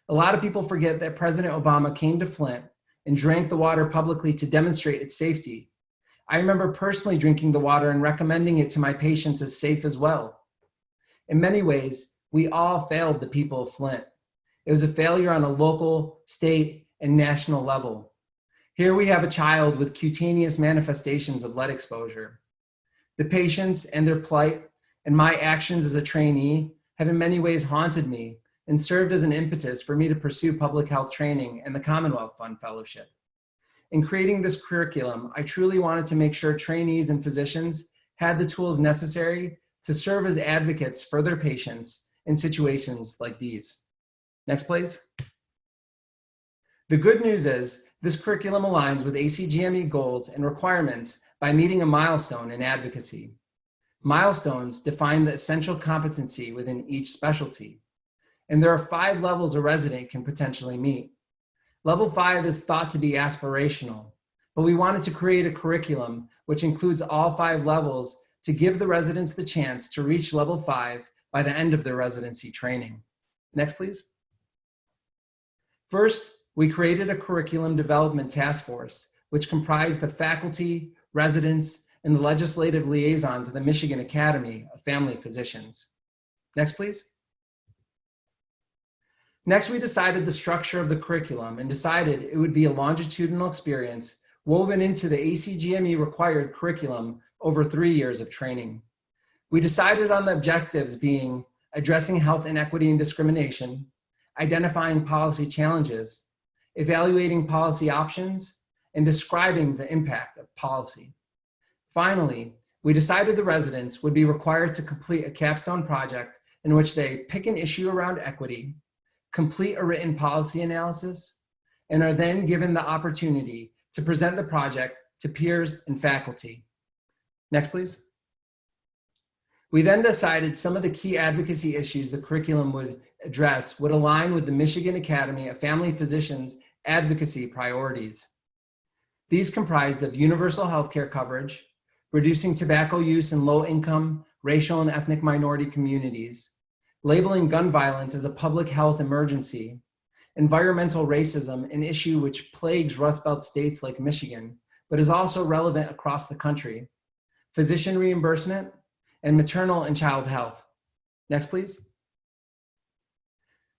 A lot of people forget that President Obama came to Flint and drank the water publicly to demonstrate its safety. I remember personally drinking the water and recommending it to my patients as safe as well. In many ways, we all failed the people of Flint. It was a failure on a local, state, and national level. Here we have a child with cutaneous manifestations of lead exposure. The patients and their plight and my actions as a trainee have in many ways haunted me and served as an impetus for me to pursue public health training and the Commonwealth Fund Fellowship. In creating this curriculum, I truly wanted to make sure trainees and physicians had the tools necessary to serve as advocates for their patients in situations like these. Next, please. The good news is this curriculum aligns with ACGME goals and requirements by meeting a milestone in advocacy. Milestones define the essential competency within each specialty. And there are 5 levels a resident can potentially meet. Level 5 is thought to be aspirational, but we wanted to create a curriculum which includes all 5 levels to give the residents the chance to reach level 5 by the end of their residency training. Next, please. First, we created a curriculum development task force, which comprised the faculty, residents, and the legislative liaison to the Michigan Academy of Family Physicians. Next, please. Next, we decided the structure of the curriculum and decided it would be a longitudinal experience woven into the ACGME required curriculum over 3 years of training. We decided on the objectives being addressing health inequity and discrimination, identifying policy challenges, evaluating policy options, and describing the impact of policy. Finally, we decided the residents would be required to complete a capstone project in which they pick an issue around equity, complete a written policy analysis, and are then given the opportunity to present the project to peers and faculty. Next, please. We then decided some of the key advocacy issues the curriculum would address would align with the Michigan Academy of Family Physicians advocacy priorities. These comprised of universal healthcare coverage, reducing tobacco use in low-income, racial and ethnic minority communities, labeling gun violence as a public health emergency, environmental racism, an issue which plagues Rust Belt states like Michigan, but is also relevant across the country, physician reimbursement, and maternal and child health. Next, please.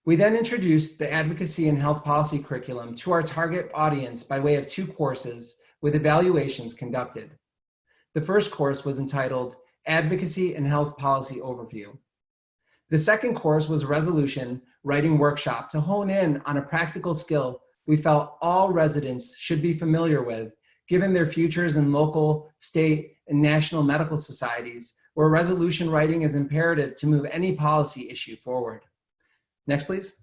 We then introduced the advocacy and health policy curriculum to our target audience by way of 2 courses with evaluations conducted. The first course was entitled Advocacy and Health Policy Overview. The second course was a resolution writing workshop to hone in on a practical skill we felt all residents should be familiar with, given their futures in local, state, and national medical societies, where resolution writing is imperative to move any policy issue forward. Next, please.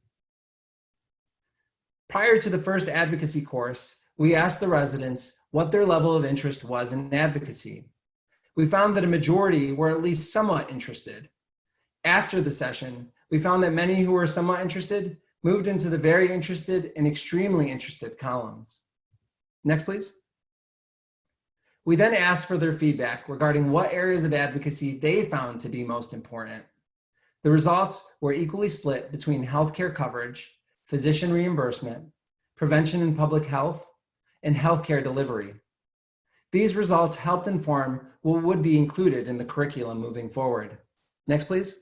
Prior to the first advocacy course, we asked the residents what their level of interest was in advocacy. We found that a majority were at least somewhat interested. After the session, we found that many who were somewhat interested moved into the very interested and extremely interested columns. Next, please. We then asked for their feedback regarding what areas of advocacy they found to be most important. The results were equally split between healthcare coverage, physician reimbursement, prevention and public health, and healthcare delivery. These results helped inform what would be included in the curriculum moving forward. Next, please.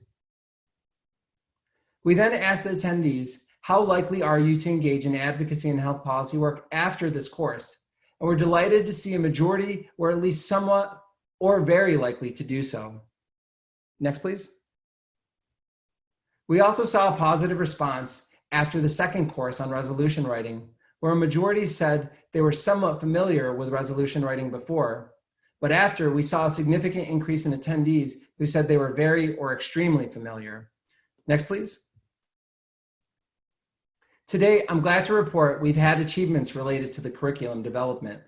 We then asked the attendees, how likely are you to engage in advocacy and health policy work after this course? And we're delighted to see a majority were at least somewhat or very likely to do so. Next, please. We also saw a positive response after the second course on resolution writing, where a majority said they were somewhat familiar with resolution writing before, but after we saw a significant increase in attendees who said they were very or extremely familiar. Next, please. Today, I'm glad to report we've had achievements related to the curriculum development.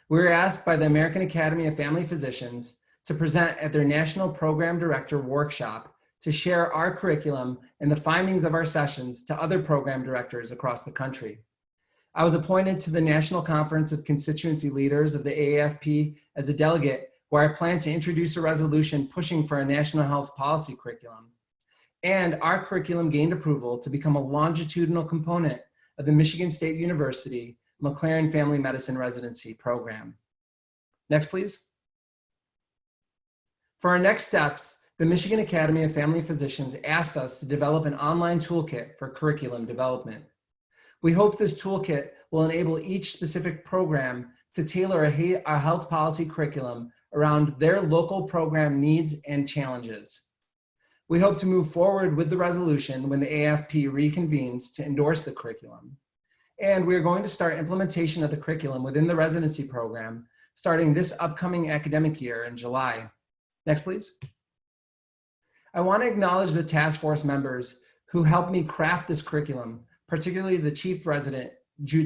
We were asked by the American Academy of Family Physicians to present at their National Program Director Workshop to share our curriculum and the findings of our sessions to other program directors across the country. I was appointed to the National Conference of Constituency Leaders of the AAFP as a delegate, where I plan to introduce a resolution pushing for a national health policy curriculum. And our curriculum gained approval to become a longitudinal component of the Michigan State University McLaren Family Medicine Residency Program. Next, please. For our next steps, the Michigan Academy of Family Physicians asked us to develop an online toolkit for curriculum development. We hope this toolkit will enable each specific program to tailor a health policy curriculum around their local program needs and challenges. We hope to move forward with the resolution when the AFP reconvenes to endorse the curriculum. And we are going to start implementation of the curriculum within the residency program starting this upcoming academic year in July. Next, please. I want to acknowledge the task force members who helped me craft this curriculum, particularly the chief resident,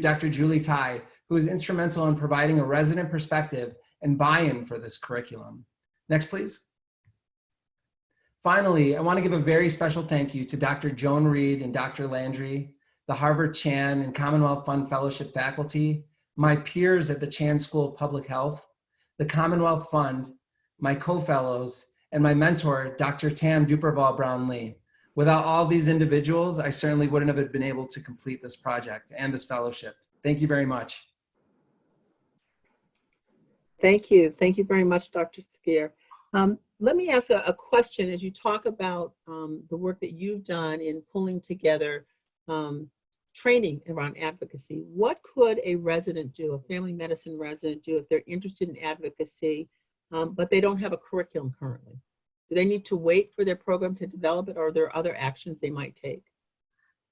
Dr. Julie Tai, who is instrumental in providing a resident perspective and buy-in for this curriculum. Next, please. Finally, I want to give a very special thank you to Dr. Joan Reede and Dr. Landry, the Harvard Chan and Commonwealth Fund Fellowship faculty, my peers at the Chan School of Public Health, the Commonwealth Fund, my co-fellows, and my mentor, Dr. Tam Duperval Brown-Lee. Without all these individuals, I certainly wouldn't have been able to complete this project and this fellowship. Thank you very much. Thank you. Thank you very much, Dr. Skier. Let me ask a question as you talk about the work that you've done in pulling together training around advocacy. What could a resident do, a family medicine resident do if they're interested in advocacy, but they don't have a curriculum currently? Do they need to wait for their program to develop it, or are there other actions they might take?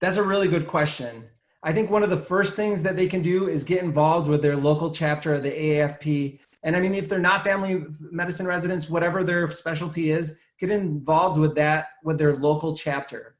That's a really good question. I think one of the first things that they can do is get involved with their local chapter of the AAFP. And I mean, if they're not family medicine residents, whatever their specialty is, get involved with that, with their local chapter.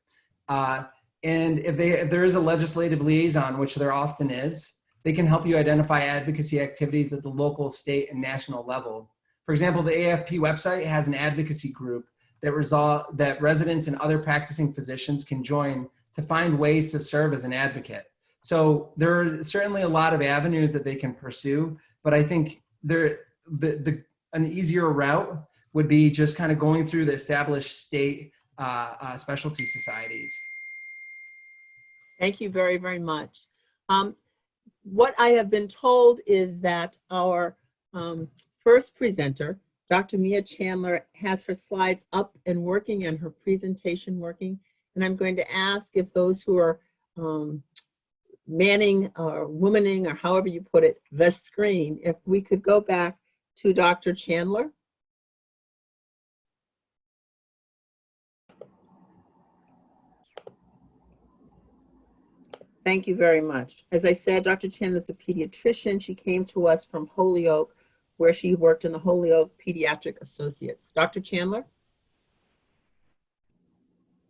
And if there is a legislative liaison, which there often is, they can help you identify advocacy activities at the local, state, and national level. For example, the AFP website has an advocacy group that residents and other practicing physicians can join to find ways to serve as an advocate. So there are certainly a lot of avenues that they can pursue, but I think an easier route would be just kind of going through the established state specialty societies. Thank you very, very much. What I have been told is that our first presenter, Dr. Mia Chandler, has her slides up and working and her presentation working. And I'm going to ask if those who are manning or womaning, or however you put it, the screen, if we could go back to Dr. Chandler. Thank you very much. As I said, Dr. Chandler is a pediatrician. She came to us from Holyoke, where she worked in the Holyoke Pediatric Associates. Dr. Chandler?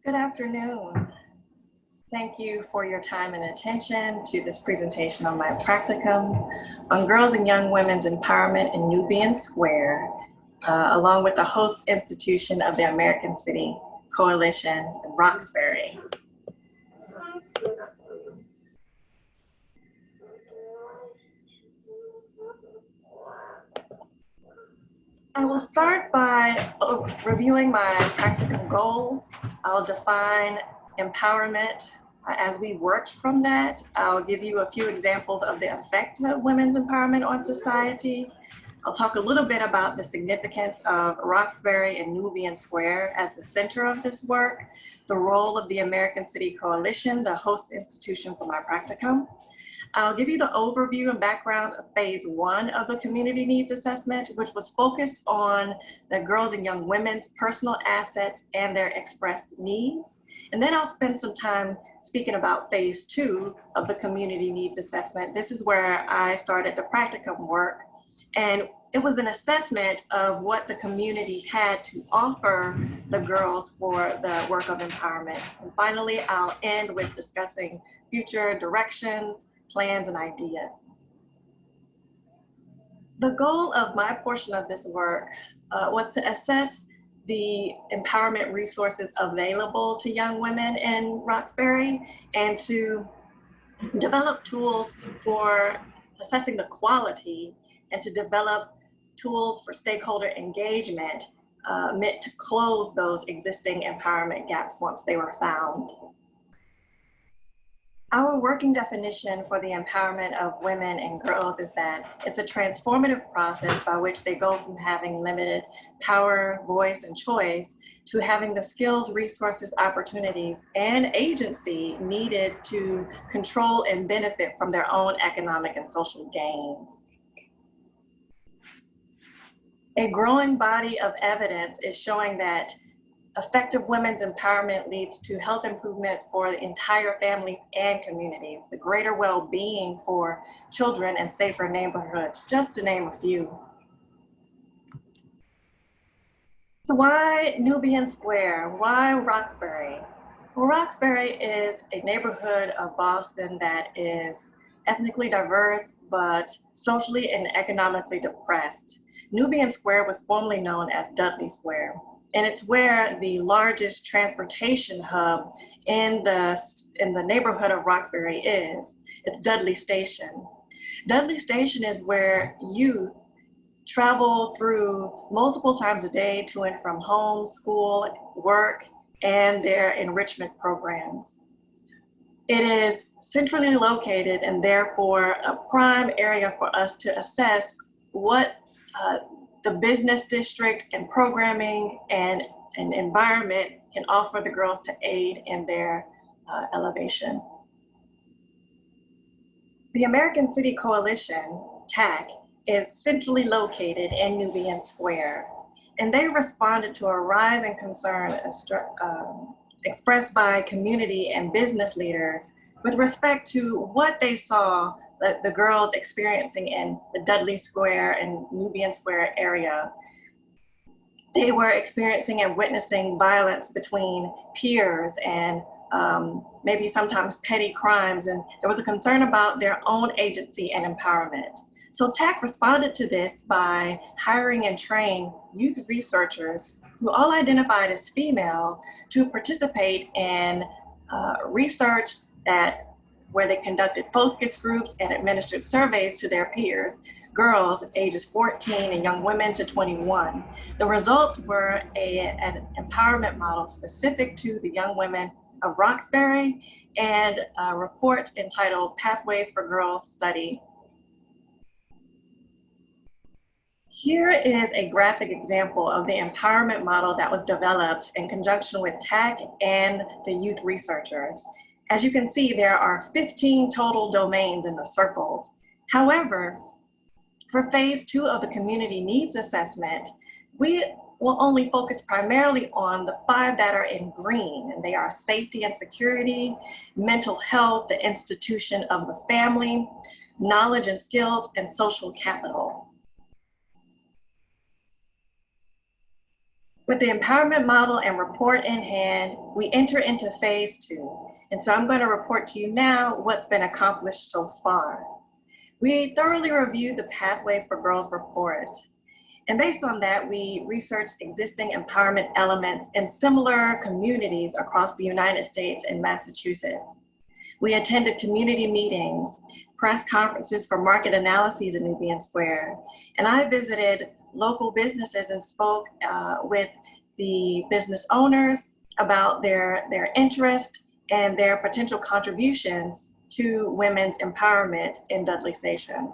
Good afternoon. Thank you for your time and attention to this presentation on my practicum on girls and young women's empowerment in Nubian Square, along with the host institution of the American City Coalition in Roxbury. I will start by reviewing my practicum goals. I'll define empowerment as we worked from that. I'll give you a few examples of the effect of women's empowerment on society. I'll talk a little bit about the significance of Roxbury and Nubian Square as the center of this work, the role of the American City Coalition, the host institution for my practicum. I'll give you the overview and background of phase 1 of the community needs assessment, which was focused on the girls and young women's personal assets and their expressed needs. And then I'll spend some time speaking about phase 2 of the community needs assessment. This is where I started the practicum work. And it was an assessment of what the community had to offer the girls for the work of empowerment. And finally, I'll end with discussing future directions, plans, and ideas. The goal of my portion of this work was to assess the empowerment resources available to young women in Roxbury and to develop tools for assessing the quality and to develop tools for stakeholder engagement meant to close those existing empowerment gaps once they were found. Our working definition for the empowerment of women and girls is that it's a transformative process by which they go from having limited power, voice, and choice to having the skills, resources, opportunities, and agency needed to control and benefit from their own economic and social gains. A growing body of evidence is showing that effective women's empowerment leads to health improvement for the entire families and communities, the greater well-being for children and safer neighborhoods, just to name a few. So why Nubian Square? Why Roxbury? Well, Roxbury is a neighborhood of Boston that is ethnically diverse, but socially and economically depressed. Nubian Square was formerly known as Dudley Square, and it's where the largest transportation hub in the neighborhood of Roxbury is. It's Dudley Station. Dudley Station is where youth travel through multiple times a day to and from home, school, work, and their enrichment programs. It is centrally located and therefore a prime area for us to assess what the business district and programming and environment can offer the girls to aid in their elevation. The American City Coalition, TAC, is centrally located in Nubian Square, and they responded to a rising concern expressed by community and business leaders with respect to what they saw the girls experiencing in the Dudley Square and Nubian Square area. They were experiencing and witnessing violence between peers and maybe sometimes petty crimes, and there was a concern about their own agency and empowerment. So TAC responded to this by hiring and training youth researchers who all identified as female to participate in research where they conducted focus groups and administered surveys to their peers, girls ages 14 and young women to 21. The results were an empowerment model specific to the young women of Roxbury and a report entitled Pathways for Girls Study. Here is a graphic example of the empowerment model that was developed in conjunction with TAC and the youth researchers. As you can see, there are 15 total domains in the circles. However, for phase 2 of the community needs assessment, we will only focus primarily on the 5 that are in green, and they are safety and security, mental health, the institution of the family, knowledge and skills, and social capital. With the empowerment model and report in hand, we enter into phase 2. And so I'm going to report to you now what's been accomplished so far. We thoroughly reviewed the Pathways for Girls report. And based on that, we researched existing empowerment elements in similar communities across the United States and Massachusetts. We attended community meetings, press conferences for market analyses in Nubian Square, and I visited local businesses and spoke with the business owners about their interest and their potential contributions to women's empowerment in Dudley Station.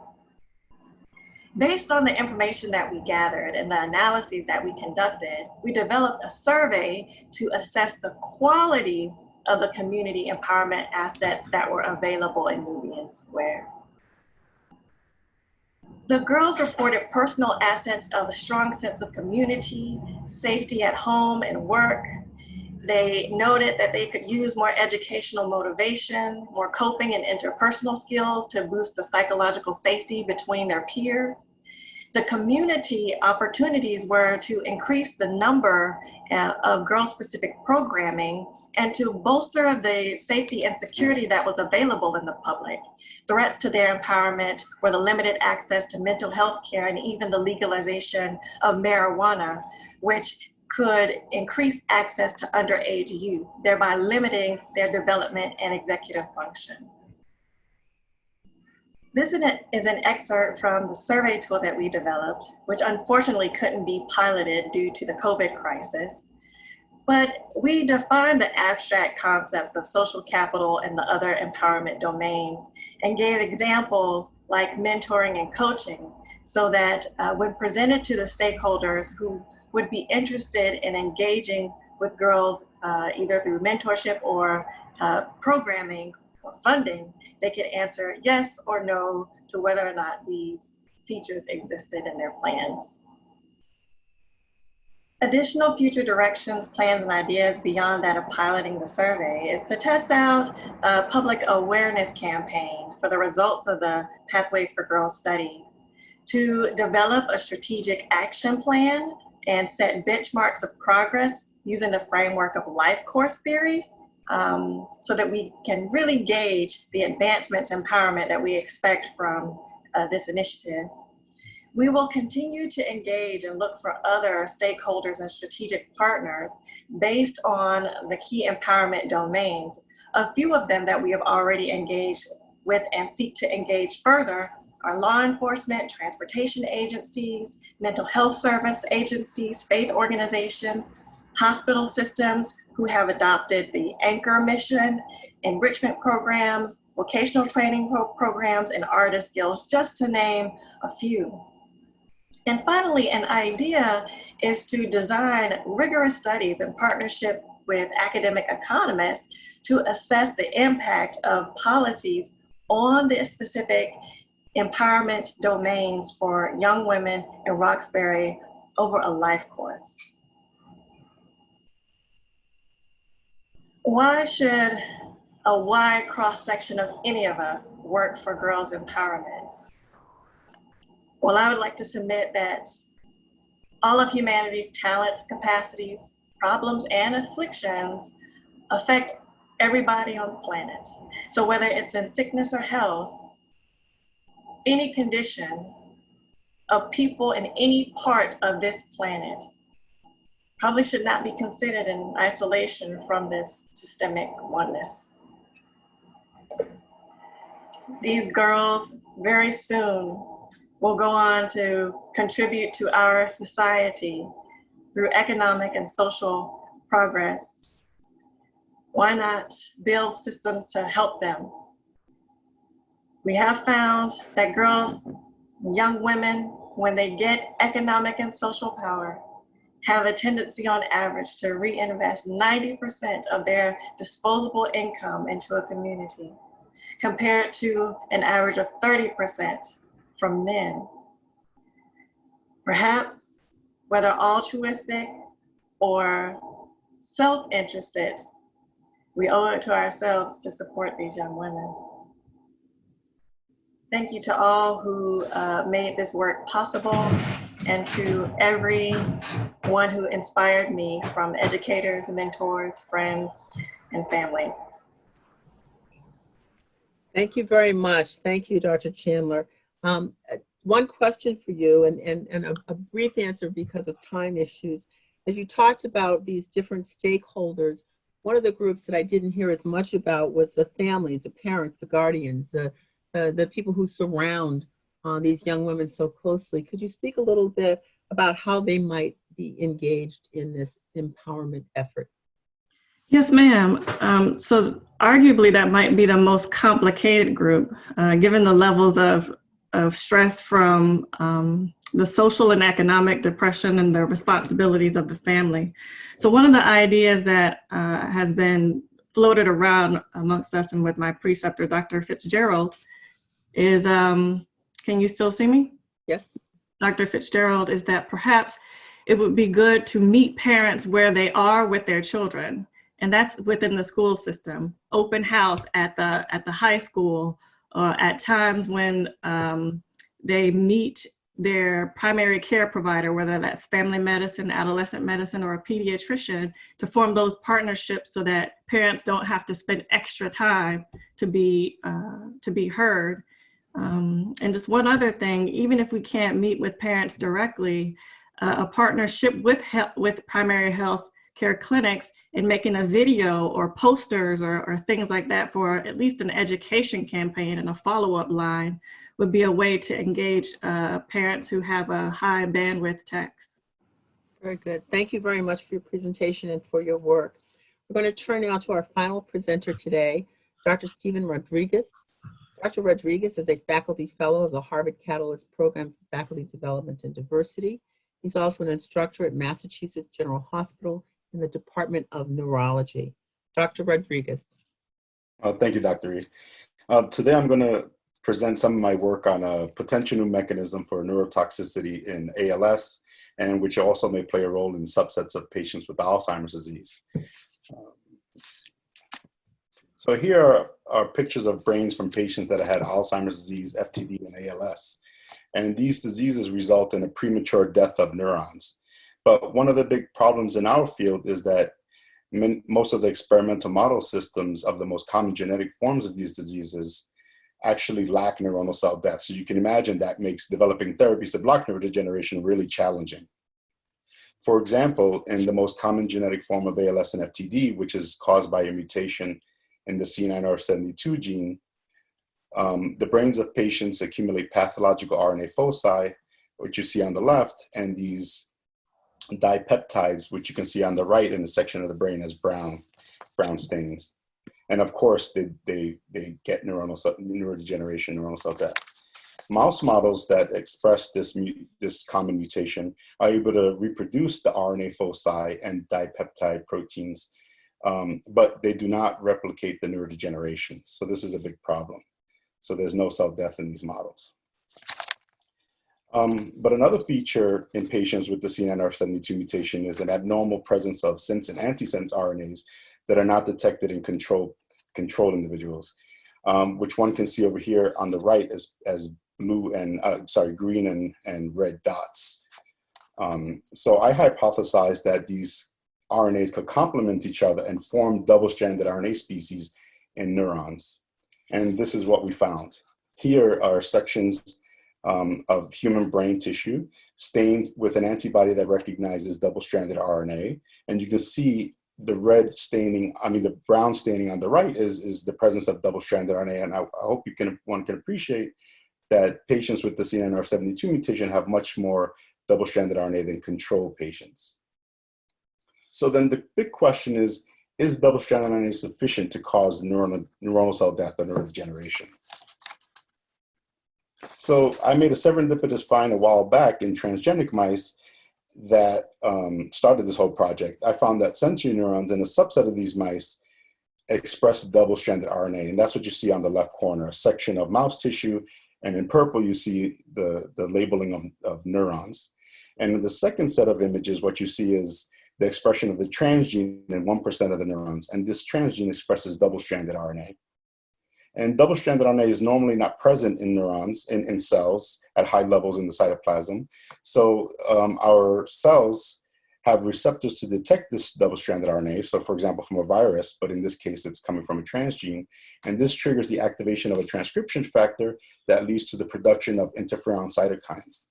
Based on the information that we gathered and the analyses that we conducted, we developed a survey to assess the quality of the community empowerment assets that were available in Nubian Square. The girls reported personal assets of a strong sense of community, safety at home and work. They noted that they could use more educational motivation, more coping and interpersonal skills to boost the psychological safety between their peers. The community opportunities were to increase the number of girl-specific programming and to bolster the safety and security that was available in the public. Threats to their empowerment were the limited access to mental health care and even the legalization of marijuana, which could increase access to underage youth, thereby limiting their development and executive function. This is an excerpt from the survey tool that we developed, which unfortunately couldn't be piloted due to the COVID crisis. But we defined the abstract concepts of social capital and the other empowerment domains and gave examples like mentoring and coaching so that when presented to the stakeholders who would be interested in engaging with girls either through mentorship or programming or funding, they could answer yes or no to whether or not these features existed in their plans. Additional future directions, plans, and ideas beyond that of piloting the survey is to test out a public awareness campaign for the results of the Pathways for Girls studies, to develop a strategic action plan and set benchmarks of progress using the framework of life course theory, so that we can really gauge the advancements and empowerment that we expect from this initiative. We will continue to engage and look for other stakeholders and strategic partners based on the key empowerment domains. A few of them that we have already engaged with and seek to engage further are law enforcement, transportation agencies, mental health service agencies, faith organizations, hospital systems who have adopted the anchor mission, enrichment programs, vocational training programs, and artist guilds, just to name a few. And finally, an idea is to design rigorous studies in partnership with academic economists to assess the impact of policies on the specific empowerment domains for young women in Roxbury over a life course. Why should a wide cross-section of any of us work for girls' empowerment? Well, I would like to submit that all of humanity's talents, capacities, problems, and afflictions affect everybody on the planet. So whether it's in sickness or health, any condition of people in any part of this planet probably should not be considered in isolation from this systemic oneness. These girls very soon will go on to contribute to our society through economic and social progress. Why not build systems to help them? We have found that girls, young women, when they get economic and social power, have a tendency on average to reinvest 90% of their disposable income into a community, compared to an average of 30% from men. Perhaps, whether altruistic or self-interested, we owe it to ourselves to support these young women. Thank you to all who made this work possible, and to everyone who inspired me, from educators, mentors, friends, and family. Thank you very much. Thank you, Dr. Chandler. One question for you, and a brief answer because of time issues. As you talked about these different stakeholders, one of the groups that I didn't hear as much about was the families, the parents, the guardians, the people who surround these young women so closely. Could you speak a little bit about how they might be engaged in this empowerment effort? Yes, ma'am. So arguably that might be the most complicated group, given the levels of stress from the social and economic depression and the responsibilities of the family. So one of the ideas that has been floated around amongst us and with my preceptor, Dr. Fitzgerald, is, can you still see me? Yes. Dr. Fitzgerald, is that perhaps it would be good to meet parents where they are with their children. And that's within the school system, open house at the high school, at times when they meet their primary care provider, whether that's family medicine, adolescent medicine, or a pediatrician, to form those partnerships so that parents don't have to spend extra time to be heard. And just one other thing, even if we can't meet with parents directly, a partnership with primary health care clinics in making a video or posters or things like that for at least an education campaign and a follow-up line would be a way to engage parents who have a high bandwidth text. Very good. Thank you very much for your presentation and for your work. We're going to turn now to our final presenter today, Dr. Stephen Rodriguez. Dr. Rodriguez is a faculty fellow of the Harvard Catalyst Program for Faculty Development and Diversity. He's also an instructor at Massachusetts General Hospital in the Department of Neurology. Dr. Rodriguez. Thank you, Dr. Reede. Today I'm going to present some of my work on a potential new mechanism for neurotoxicity in ALS, and which also may play a role in subsets of patients with Alzheimer's disease. So here are pictures of brains from patients that had Alzheimer's disease, FTD, and ALS. And these diseases result in a premature death of neurons. But one of the big problems in our field is that most of the experimental model systems of the most common genetic forms of these diseases actually lack neuronal cell death. So you can imagine that makes developing therapies to block neurodegeneration really challenging. For example, in the most common genetic form of ALS and FTD, which is caused by a mutation in the C9orf72 gene, the brains of patients accumulate pathological RNA foci, which you see on the left, and these dipeptides, which you can see on the right in the section of the brain as brown stains. And of course, they get neurodegeneration, neuronal cell death. Mouse models that express this common mutation are able to reproduce the RNA foci and dipeptide proteins, but they do not replicate the neurodegeneration. So this is a big problem. So there's no cell death in these models. But another feature in patients with the C9orf72 mutation is an abnormal presence of sense and antisense RNAs that are not detected in controlled individuals, which one can see over here on the right as blue and green and red dots. So I hypothesized that these RNAs could complement each other and form double-stranded RNA species in neurons. And this is what we found. Here are sections of human brain tissue stained with an antibody that recognizes double-stranded RNA. And you can see the red staining, the brown staining on the right is the presence of double-stranded RNA. And I hope one can appreciate that patients with the C9orf72 mutation have much more double-stranded RNA than control patients. So then the big question is double-stranded RNA sufficient to cause neuronal cell death or neurodegeneration? So I made a serendipitous find a while back in transgenic mice that started this whole project. I found that sensory neurons in a subset of these mice express double-stranded RNA, and that's what you see on the left corner, a section of mouse tissue, and in purple you see the labeling of neurons. And in the second set of images, what you see is the expression of the transgene in 1% of the neurons, and this transgene expresses double-stranded RNA. And double-stranded RNA is normally not present in neurons, in cells at high levels in the cytoplasm. So our cells have receptors to detect this double-stranded RNA. So for example, from a virus, but in this case, it's coming from a transgene. And this triggers the activation of a transcription factor that leads to the production of interferon cytokines.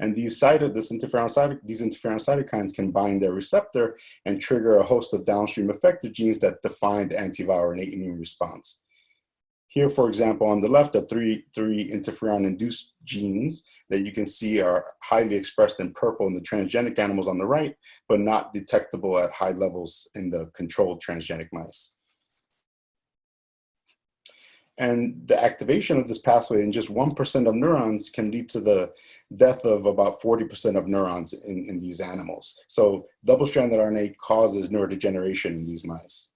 And these interferon cytokines can bind their receptor and trigger a host of downstream effector genes that define the antiviral innate immune response. Here, for example, on the left are three interferon-induced genes that you can see are highly expressed in purple in the transgenic animals on the right, but not detectable at high levels in the controlled transgenic mice. And the activation of this pathway in just 1% of neurons can lead to the death of about 40% of neurons in these animals. So double-stranded RNA causes neurodegeneration in these mice.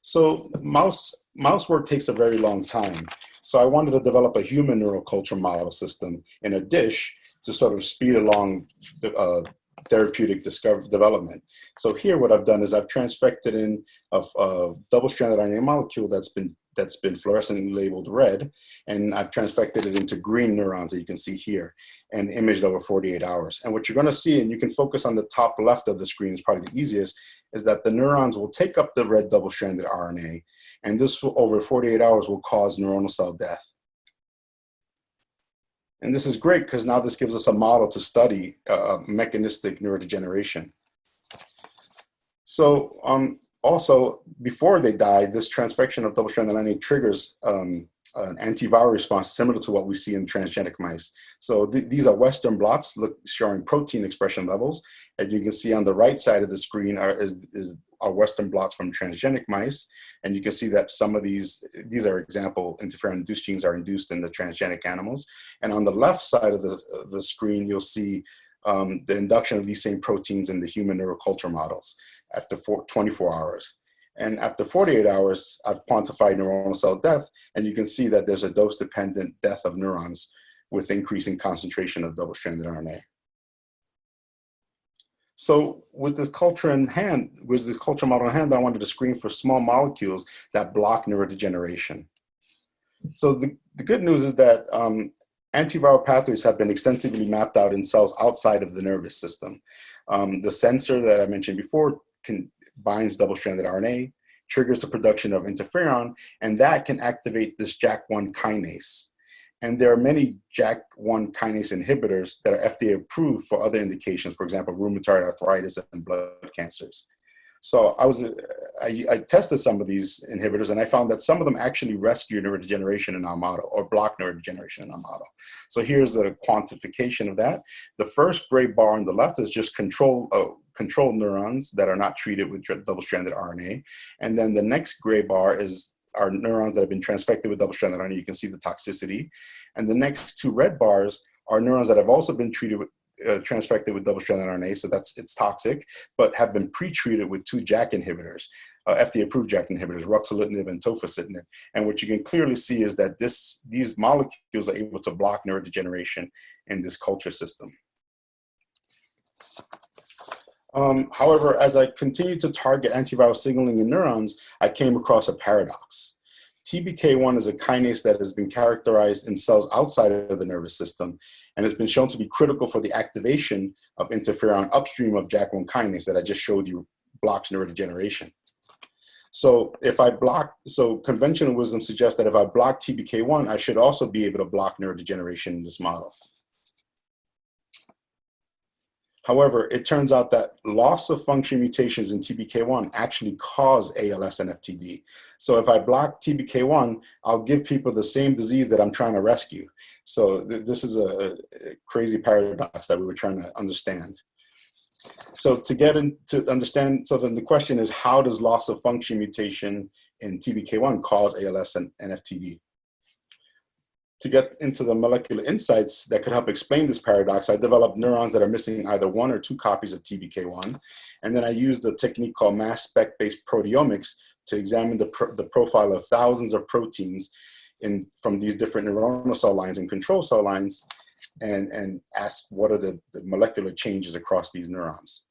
So mouse work takes a very long time. So I wanted to develop a human neural culture model system in a dish to sort of speed along the therapeutic development. So here what I've done is I've transfected in a double-stranded RNA molecule that's been fluorescently labeled red, and I've transfected it into green neurons that you can see here and imaged over 48 hours. And what you're gonna see, and you can focus on the top left of the screen, is probably the easiest, is that the neurons will take up the red double-stranded RNA, and this will, over 48 hours, will cause neuronal cell death. And this is great because now this gives us a model to study mechanistic neurodegeneration. So also, before they die, this transfection of double-stranded RNA triggers an antiviral response similar to what we see in transgenic mice. So these are Western blots showing protein expression levels. And you can see on the right side of the screen are Western blots from transgenic mice. And you can see that some of these are example interferon-induced genes are induced in the transgenic animals. And on the left side of the screen, you'll see the induction of these same proteins in the human neural culture models after 24 hours. And after 48 hours, I've quantified neuronal cell death, and you can see that there's a dose-dependent death of neurons with increasing concentration of double-stranded RNA. So with this culture in hand, with this culture model in hand, I wanted to screen for small molecules that block neurodegeneration. So the good news is that antiviral pathways have been extensively mapped out in cells outside of the nervous system. The sensor that I mentioned before binds double-stranded RNA, triggers the production of interferon, and that can activate this JAK1 kinase. And there are many JAK1 kinase inhibitors that are FDA approved for other indications, for example, rheumatoid arthritis and blood cancers. So I tested some of these inhibitors, and I found that some of them actually rescue neurodegeneration in our model or block neurodegeneration in our model. So here's a quantification of that. The first gray bar on the left is just control neurons that are not treated with double-stranded RNA. And then the next gray bar are neurons that have been transfected with double-stranded RNA. You can see the toxicity. And the next two red bars are neurons that have also been treated with transfected with double-stranded RNA, so it's toxic, but have been pre-treated with two JAK inhibitors, FDA-approved JAK inhibitors, ruxolitinib and tofacitinib. And what you can clearly see is that these molecules are able to block neurodegeneration in this culture system. However, as I continued to target antiviral signaling in neurons, I came across a paradox. TBK1 is a kinase that has been characterized in cells outside of the nervous system and has been shown to be critical for the activation of interferon upstream of JAK1 kinase that I just showed you blocks neurodegeneration. So conventional wisdom suggests that if I block TBK1, I should also be able to block neurodegeneration in this model. However, it turns out that loss of function mutations in TBK1 actually cause ALS and FTD. So if I block TBK1, I'll give people the same disease that I'm trying to rescue. So this is a crazy paradox that we were trying to understand. So to understand, so then the question is, how does loss of function mutation in TBK1 cause ALS and FTD? To get into the molecular insights that could help explain this paradox, I developed neurons that are missing either 1 or 2 copies of TBK1. And then I used a technique called mass spec-based proteomics to examine the profile of thousands of proteins from these different neuronal cell lines and control cell lines and ask what are the molecular changes across these neurons.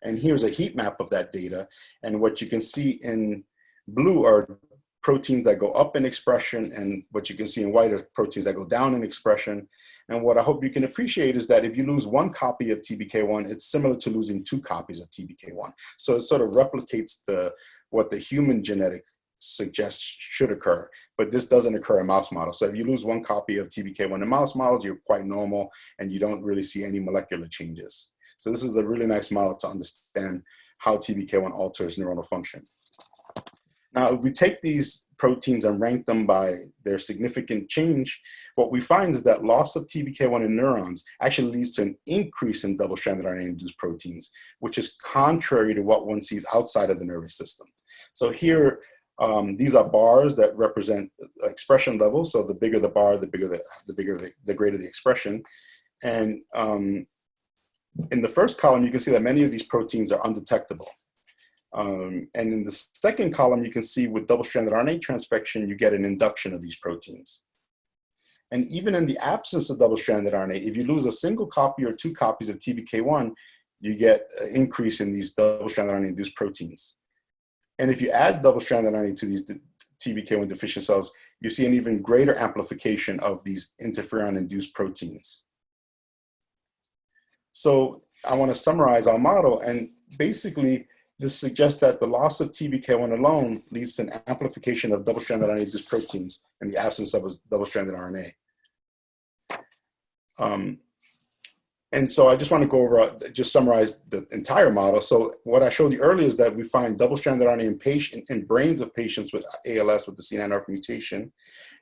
And here's a heat map of that data. And what you can see in blue are proteins that go up in expression, and what you can see in white are proteins that go down in expression. And what I hope you can appreciate is that if you lose 1 copy of TBK1, it's similar to losing 2 copies of TBK1. So it sort of replicates what the human genetics suggests should occur, but this doesn't occur in mouse models. So if you lose 1 copy of TBK1 in mouse models, you're quite normal and you don't really see any molecular changes. So this is a really nice model to understand how TBK1 alters neuronal function. Now, if we take these proteins and rank them by their significant change, what we find is that loss of TBK1 in neurons actually leads to an increase in double-stranded RNA-induced proteins, which is contrary to what one sees outside of the nervous system. So here, these are bars that represent expression levels. So the bigger the bar, the greater the expression. And in the first column, you can see that many of these proteins are undetectable. And in the second column, you can see with double-stranded RNA transfection, you get an induction of these proteins. And even in the absence of double-stranded RNA, if you lose a single copy or 2 copies of TBK1, you get an increase in these double-stranded RNA-induced proteins. And if you add double-stranded RNA to these TBK1 deficient cells, you see an even greater amplification of these interferon-induced proteins. So I want to summarize our model, and basically this suggests that the loss of TBK1 alone leads to an amplification of double-stranded RNA-induced proteins in the absence of a double-stranded RNA. And so I just want to go over, just summarize the entire model. So what I showed you earlier is that we find double-stranded RNA in brains of patients with ALS with the C9orf mutation.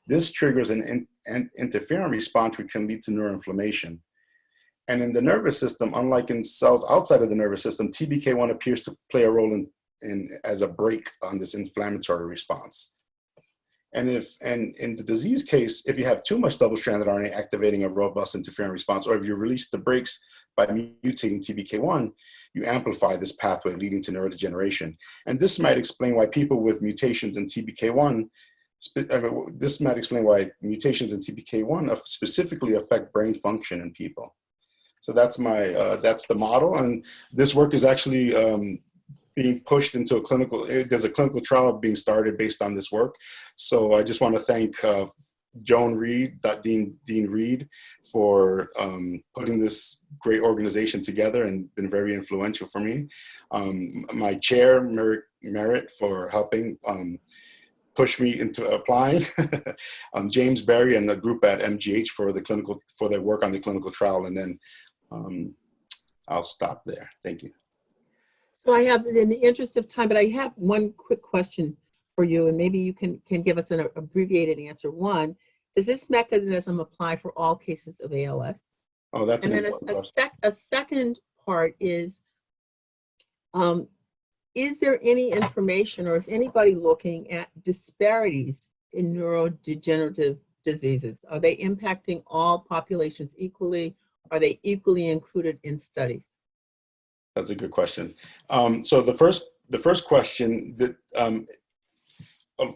This triggers an interferon response, which can lead to neuroinflammation. And in the nervous system, unlike in cells outside of the nervous system, TBK1 appears to play a role as a brake on this inflammatory response. And in the disease case, if you have too much double-stranded RNA activating a robust interferon response, or if you release the brakes by mutating TBK1, you amplify this pathway, leading to neurodegeneration. And this might explain why people with mutations in TBK1, specifically affect brain function in people. So that's the model, and this work is actually being pushed into a clinical, there's a clinical trial being started based on this work. So I just want to thank Joan Reede, Dean Reede, for putting this great organization together and been very influential for me. My chair, Merritt, for helping push me into applying. James Berry and the group at MGH for their work on the clinical trial. And then I'll stop there. Thank you. So I have, in the interest of time, but I have one quick question for you, and maybe you can give us an abbreviated answer. One, does this mechanism apply for all cases of ALS? Oh, that's an important question. A second part is there any information, or is anybody looking at disparities in neurodegenerative diseases? Are they impacting all populations equally? Are they equally included in studies? That's a good question. So the first question, that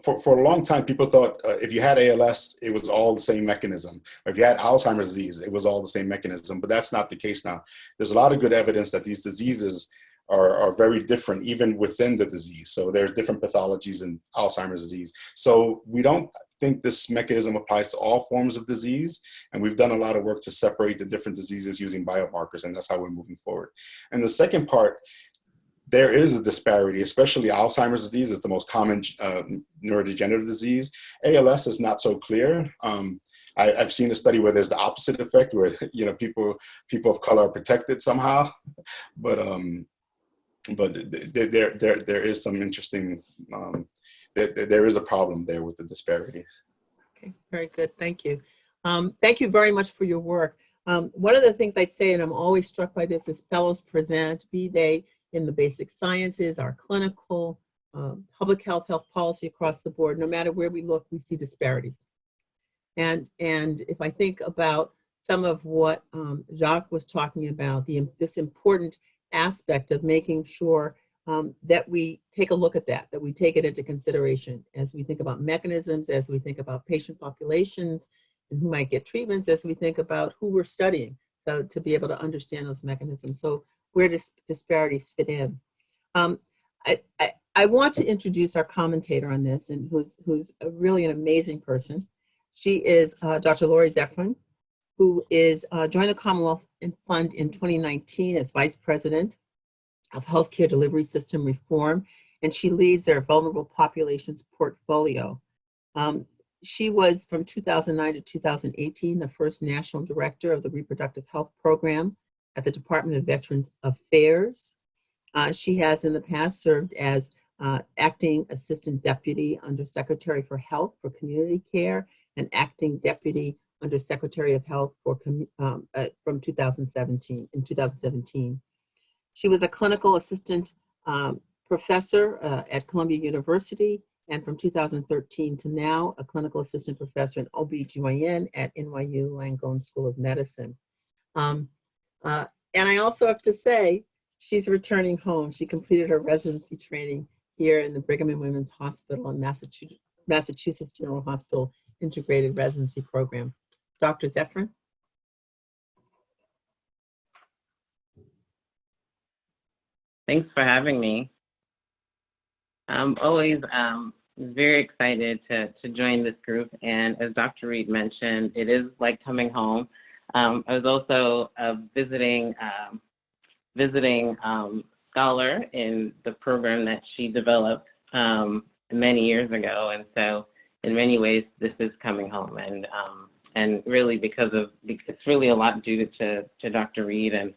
for a long time, people thought if you had ALS, it was all the same mechanism. Or if you had Alzheimer's disease, it was all the same mechanism. But that's not the case now. There's a lot of good evidence that these diseases are very different, even within the disease. So there's different pathologies in Alzheimer's disease. So we don't think this mechanism applies to all forms of disease. And we've done a lot of work to separate the different diseases using biomarkers, and that's how we're moving forward. And the second part, there is a disparity, especially Alzheimer's disease is the most common neurodegenerative disease. ALS is not so clear. I've seen a study where there's the opposite effect, where people of color are protected somehow, but there is some interesting, there is a problem there with the disparities. Okay, very good, thank you. Thank you very much for your work. One of the things I say, and I'm always struck by this, is fellows present, be they in the basic sciences, our clinical, public health, health policy across the board, no matter where we look, we see disparities. And if I think about some of what Jacques was talking about, this important aspect of making sure that we take a look at that we take it into consideration as we think about mechanisms, as we think about patient populations and who might get treatments, as we think about who we're studying, so to be able to understand those mechanisms. So where does disparities fit in? I want to introduce our commentator on this, and who's really an amazing person. She is Dr. Laurie Zephyrin, who is joined the Commonwealth Fund in 2019 as Vice President of Healthcare Delivery System Reform, and she leads their Vulnerable Populations portfolio. She was, from 2009 to 2018, the first National Director of the Reproductive Health Program at the Department of Veterans Affairs. She has in the past served as Acting Assistant Deputy Under Secretary for Health for Community Care and Acting Deputy Under Secretary of Health for from 2017. She was a clinical assistant professor at Columbia University, and from 2013 to now, a clinical assistant professor in OB/GYN at NYU Langone School of Medicine. And I also have to say She's returning home. She completed her residency training here in the Brigham and Women's Hospital and Massachusetts General Hospital Integrated Residency Program. Dr. Zephyrin. Thanks for having me. I'm always very excited to join this group. And as Dr. Reede mentioned, it is like coming home. I was also a visiting scholar in the program that she developed many years ago. And so in many ways, this is coming home. And really it's really a lot due to Dr. Reede and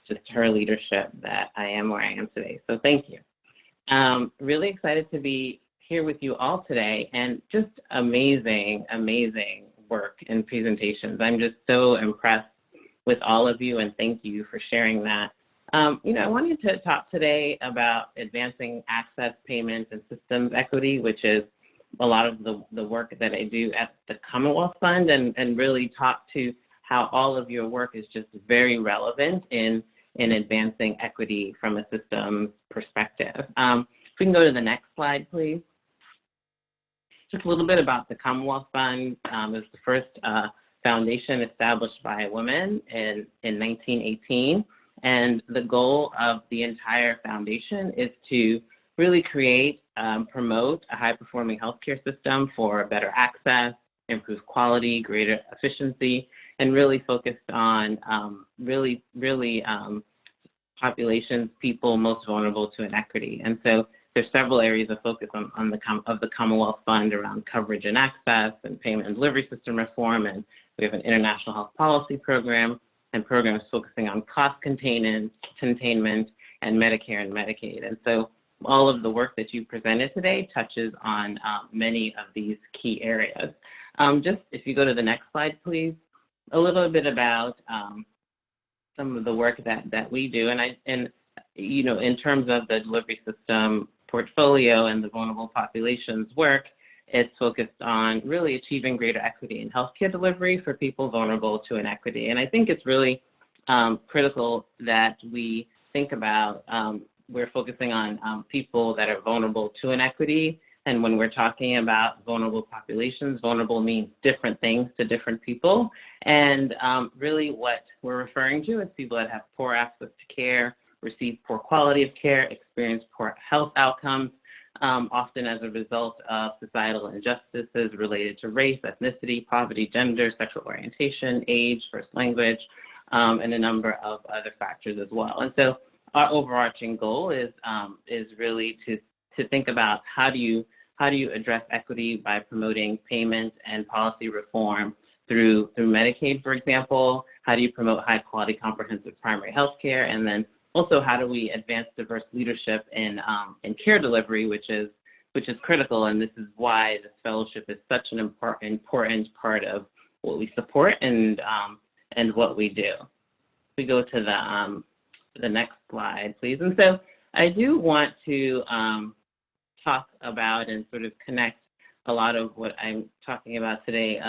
just her leadership that I am where I am today. So thank you. Really excited to be here with you all today, and just amazing, amazing work and presentations. I'm just so impressed with all of you, and thank you for sharing that. I wanted to talk today about advancing access, payments, and systems equity, which is a lot of the work that I do at the Commonwealth Fund, and really talk to how all of your work is just very relevant in advancing equity from a systems perspective. If we can go to the next slide, please. Just a little bit about the Commonwealth Fund. It was the first foundation established by women in 1918. And the goal of the entire foundation is to really create, promote a high-performing healthcare system for better access, improved quality, greater efficiency, and really focused on populations, people most vulnerable to inequity. And so there's several areas of focus of the Commonwealth Fund around coverage and access and payment and delivery system reform. And we have an international health policy program and programs focusing on cost containment and Medicare and Medicaid. And so all of the work that you presented today touches on many of these key areas. Just if you go to the next slide, please, a little bit about some of the work that we do. And in terms of the delivery system portfolio and the vulnerable populations work, it's focused on really achieving greater equity in healthcare delivery for people vulnerable to inequity. And I think it's really critical that we think about, we're focusing on people that are vulnerable to inequity. And when we're talking about vulnerable populations, vulnerable means different things to different people. And really what we're referring to is people that have poor access to care, receive poor quality of care, experience poor health outcomes, often as a result of societal injustices related to race, ethnicity, poverty, gender, sexual orientation, age, first language, and a number of other factors as well. And so our overarching goal is really to think about how do you address equity by promoting payment and policy reform through Medicaid, for example. How do you promote high quality comprehensive primary health care? And then also, how do we advance diverse leadership in care delivery, which is critical, and this is why this fellowship is such an important part of what we support and what we do. We go to the next slide, please. And so I do want to talk about and sort of connect a lot of what I'm talking about today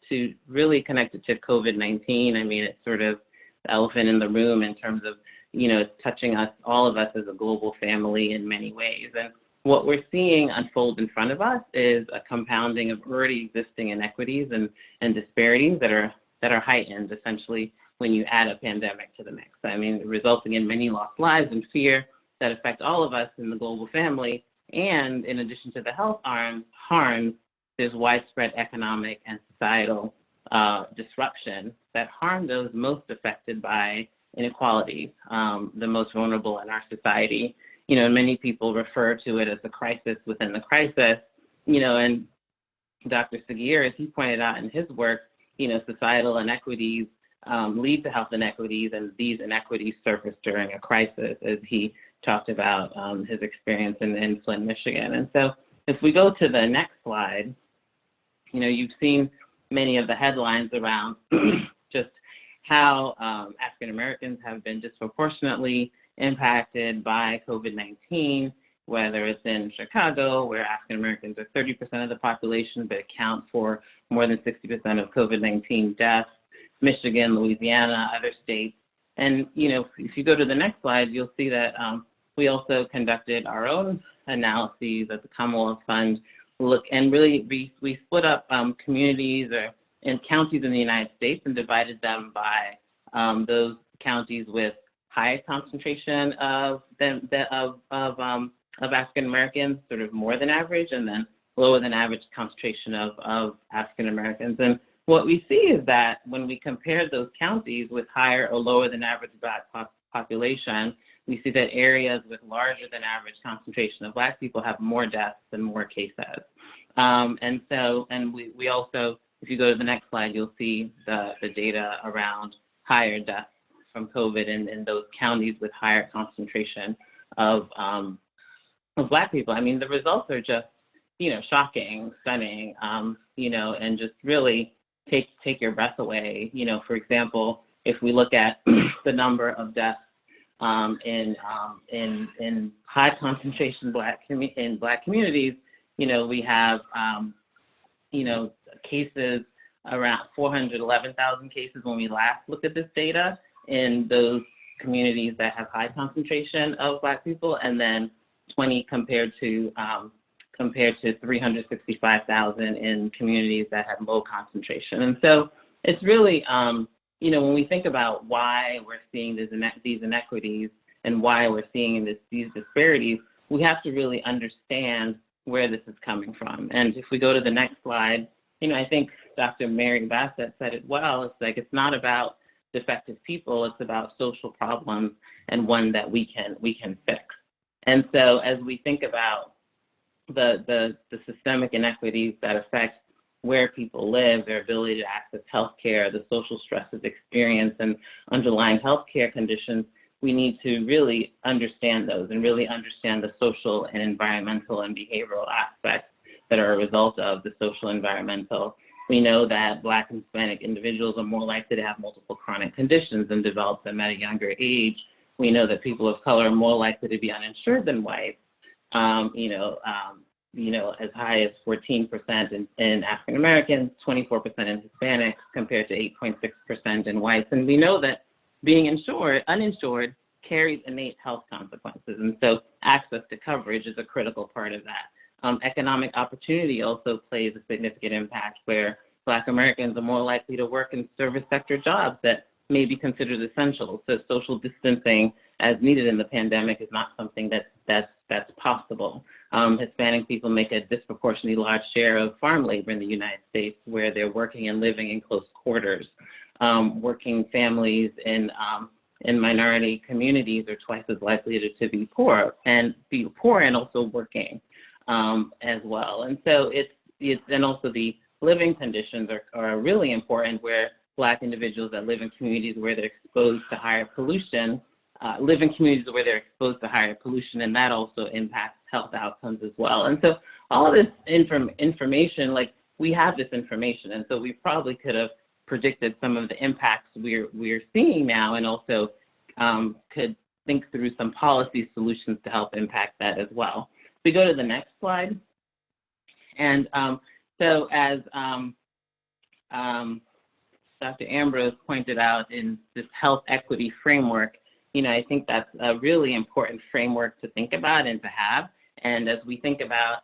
to really connect it to COVID-19. I mean, it's sort of the elephant in the room in terms of, it's touching us, all of us as a global family in many ways. And what we're seeing unfold in front of us is a compounding of already existing inequities and disparities that are heightened, essentially, when you add a pandemic to the mix. I mean, resulting in many lost lives and fear that affect all of us in the global family. And in addition to the health harms, there's widespread economic and societal disruption that harm those most affected by inequality, the most vulnerable in our society. And many people refer to it as a crisis within the crisis, and Dr. Seguier, as he pointed out in his work, societal inequities lead to health inequities, and these inequities surface during a crisis, as he talked about his experience in Flint, Michigan. And so if we go to the next slide, you've seen many of the headlines around just how African Americans have been disproportionately impacted by COVID-19, whether it's in Chicago, where African Americans are 30% of the population, but account for more than 60% of COVID-19 deaths, Michigan, Louisiana, other states, And, you know, if you go to the next slide, you'll see that we also conducted our own analyses at the Commonwealth Fund, and really we split up communities and counties in the United States and divided them by those counties with high concentration of African Americans, sort of more than average, and then lower than average concentration of African Americans. And what we see is that when we compare those counties with higher or lower than average Black population, we see that areas with larger than average concentration of Black people have more deaths and more cases. And we also, if you go to the next slide, you'll see the data around higher deaths from COVID in those counties with higher concentration of Black people. I mean, the results are just, you know, shocking, stunning, you know, and just really take your breath away. You know, for example, if we look at the number of deaths in high concentration Black communities, you know, we have, you know, cases around 411,000 cases when we last looked at this data in those communities that have high concentration of Black people, and then 20 compared to 365,000 in communities that have low concentration. And so it's really, you know, when we think about why we're seeing these inequities and why we're seeing these disparities, we have to really understand where this is coming from. And if we go to the next slide, you know, I think Dr. Mary Bassett said it well. It's like, it's not about defective people, it's about social problems, and one that we can fix. And so as we think about the systemic inequities that affect where people live, their ability to access healthcare, the social stresses experienced, and underlying healthcare conditions, we need to really understand those and really understand the social and environmental and behavioral aspects that are a result of the social environmental. We know that Black and Hispanic individuals are more likely to have multiple chronic conditions and develop them at a younger age. We know that people of color are more likely to be uninsured than whites, you know, as high as 14% in African Americans, 24% in Hispanics, compared to 8.6% in whites. And we know that being uninsured carries innate health consequences. And so access to coverage is a critical part of that. Economic opportunity also plays a significant impact, where Black Americans are more likely to work in service sector jobs that may be considered essential. So social distancing as needed in the pandemic is not something that's possible. Hispanic people make a disproportionately large share of farm labor in the United States, where they're working and living in close quarters. Working families in minority communities are twice as likely to be poor and also working as well. And so and also the living conditions are really important, where Black individuals that live in communities where they're exposed to higher pollution, and that also impacts health outcomes as well. And so all of this information, like, we have this information, and so we probably could have predicted some of the impacts we're seeing now, and also could think through some policy solutions to help impact that as well. We go to the next slide. And so as Dr. Ambrose pointed out in this health equity framework, you know, I think that's a really important framework to think about and to have. And as we think about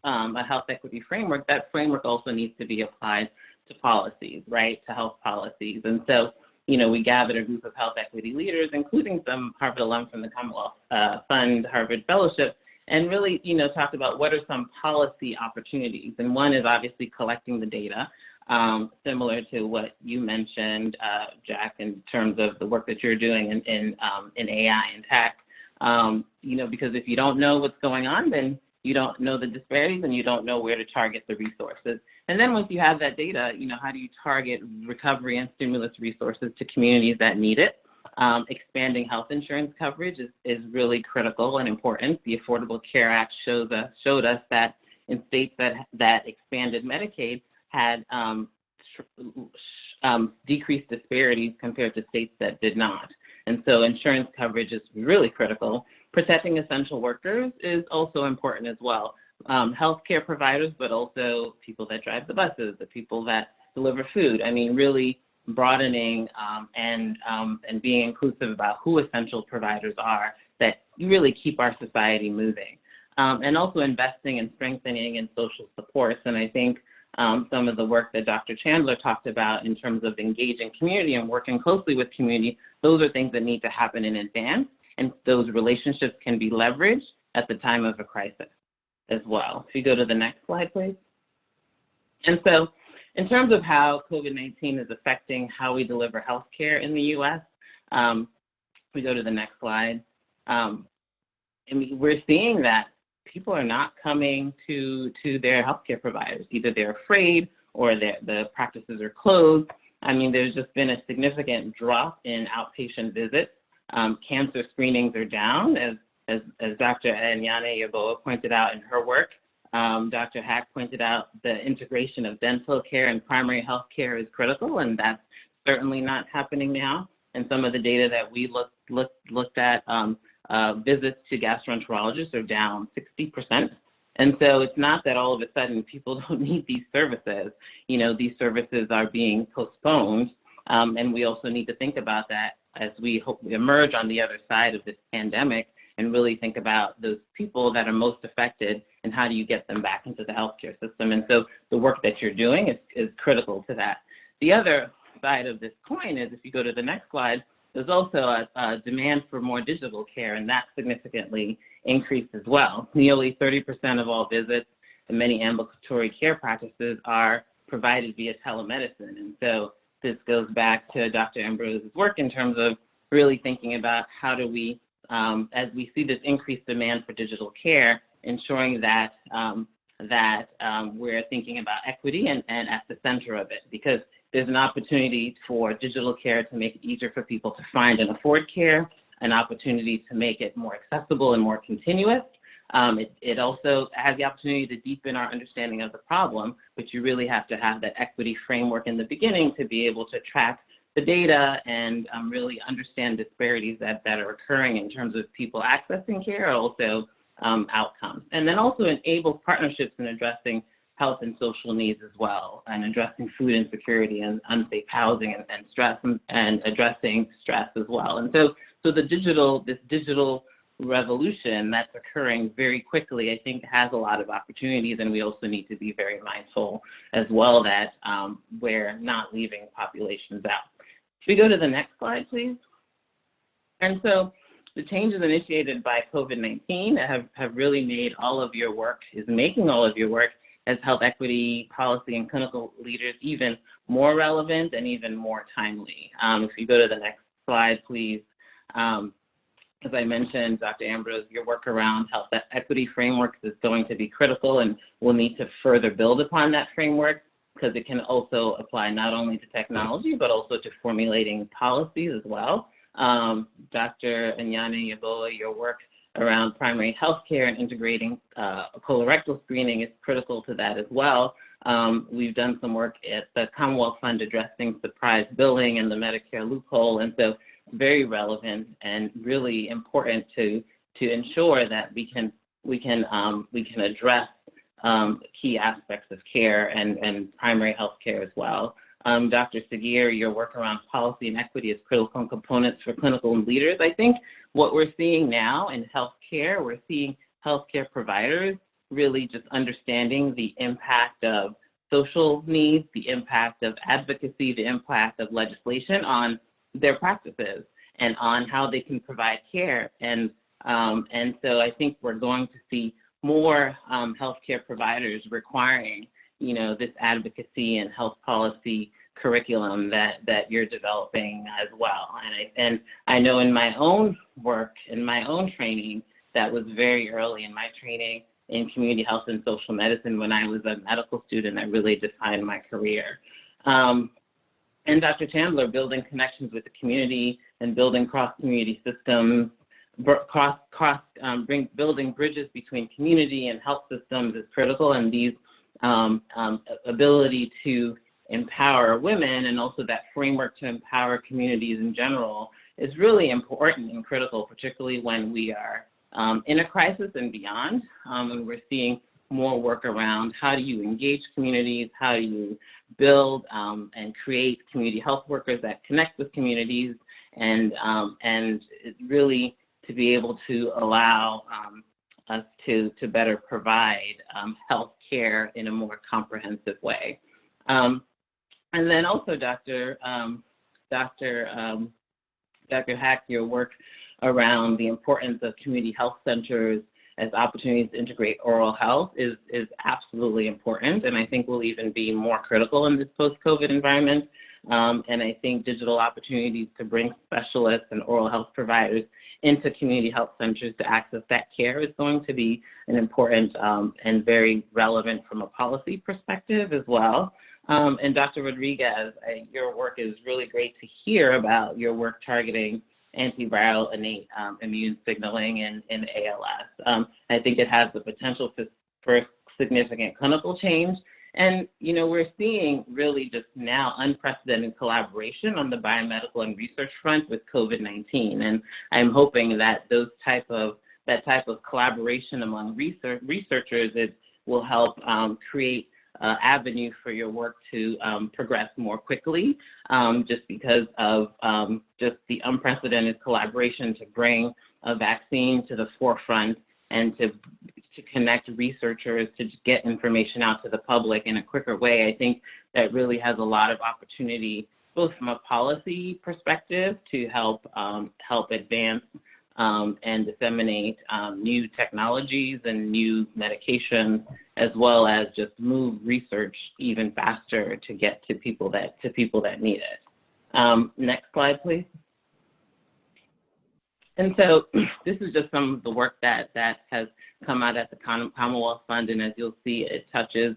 a health equity framework, that framework also needs to be applied to policies, right, to health policies. And so, you know, we gathered a group of health equity leaders, including some Harvard alum from the Commonwealth Fund, Harvard Fellowship, and really, you know, talked about what are some policy opportunities. And one is obviously collecting the data, similar to what you mentioned, Jack, in terms of the work that you're doing in AI and tech. You know, because if you don't know what's going on, then you don't know the disparities and you don't know where to target the resources. And then once you have that data, you know, how do you target recovery and stimulus resources to communities that need it? Expanding health insurance coverage is really critical and important. The Affordable Care Act showed us that in states that expanded Medicaid had decreased disparities compared to states that did not. And so insurance coverage is really critical. Protecting essential workers is also important as well. Healthcare providers, but also people that drive the buses, the people that deliver food. I mean, really broadening and being inclusive about who essential providers are that really keep our society moving. And also investing in strengthening in social supports. And I think some of the work that Dr. Chandler talked about in terms of engaging community and working closely with community, those are things that need to happen in advance. And those relationships can be leveraged at the time of a crisis as well. If you go to the next slide, please. And so in terms of how COVID-19 is affecting how we deliver healthcare in the US, we go to the next slide. And we're seeing that people are not coming to their healthcare providers. Either they're afraid or the practices are closed. I mean, there's just been a significant drop in outpatient visits. Cancer screenings are down, as Dr. Anyane Yeboah pointed out in her work. Dr. Hack pointed out the integration of dental care and primary health care is critical, and that's certainly not happening now. And some of the data that we looked at, visits to gastroenterologists are down 60%. And so it's not that all of a sudden people don't need these services. You know, these services are being postponed. And we also need to think about that as we hope we emerge on the other side of this pandemic and really think about those people that are most affected and how do you get them back into the healthcare system. And so the work that you're doing is critical to that. The other side of this coin is, if you go to the next slide, there's also a demand for more digital care, and that significantly increased as well. Nearly 30% of all visits in many ambulatory care practices are provided via telemedicine. And so this goes back to Dr. Ambrose's work in terms of really thinking about how do we, as we see this increased demand for digital care, ensuring that we're thinking about equity and at the center of it, because there's an opportunity for digital care to make it easier for people to find and afford care, an opportunity to make it more accessible and more continuous. It also has the opportunity to deepen our understanding of the problem, but you really have to have that equity framework in the beginning to be able to track the data and really understand disparities that are occurring in terms of people accessing care, also outcomes. And then also enable partnerships in addressing health and social needs as well, and addressing food insecurity and unsafe housing and stress and addressing stress as well. And so this digital revolution that's occurring very quickly, I think has a lot of opportunities, and we also need to be very mindful as well that we're not leaving populations out. Should we go to the next slide, please? And so the changes initiated by COVID-19 have really made all of your work, is making all of your work as health equity, policy, and clinical leaders even more relevant and even more timely. If you go to the next slide, please. As I mentioned, Dr. Ambrose, your work around health equity frameworks is going to be critical, and we'll need to further build upon that framework because it can also apply not only to technology, but also to formulating policies as well. Dr. Anyane Yeboah, your work around primary health care and integrating colorectal screening is critical to that as well. We've done some work at the Commonwealth Fund addressing surprise billing and the Medicare loophole, and so very relevant and really important to ensure that we can address key aspects of care and primary health care as well. Dr. Sagir, your work around policy and equity is critical components for clinical leaders. I think what we're seeing now in healthcare, we're seeing healthcare providers really just understanding the impact of social needs, the impact of advocacy, the impact of legislation on their practices and on how they can provide care. And so I think we're going to see more healthcare providers requiring, this advocacy and health policy curriculum that you're developing as well. And I know in my own work, in my own training, that was very early in my training in community health and social medicine when I was a medical student that really defined my career. And Dr. Chandler, building connections with the community and building cross-community systems, building bridges between community and health systems is critical, and these ability to empower women and also that framework to empower communities in general is really important and critical, particularly when we are in a crisis and beyond. And we're seeing more work around how do you engage communities, how do you build and create community health workers that connect with communities, and really to be able to allow us to better provide health care in a more comprehensive way. And then also, Dr. Hack, your work around the importance of community health centers as opportunities to integrate oral health is absolutely important, and I think will even be more critical in this post-COVID environment. And I think digital opportunities to bring specialists and oral health providers into community health centers to access that care is going to be an important and very relevant from a policy perspective as well. And Dr. Rodriguez, your work is really great to hear about your work targeting antiviral innate immune signaling in ALS. I think it has the potential for significant clinical change. And, you know, we're seeing really just now unprecedented collaboration on the biomedical and research front with COVID-19. And I'm hoping that that type of collaboration among researchers will help create avenue for your work to progress more quickly, just because of just the unprecedented collaboration to bring a vaccine to the forefront and to connect researchers to get information out to the public in a quicker way. I think that really has a lot of opportunity, both from a policy perspective to help advance and disseminate new technologies and new medications, as well as just move research even faster to get to people that need it. Next slide, please. And so this is just some of the work that has come out at the Commonwealth Fund, and as you'll see, it touches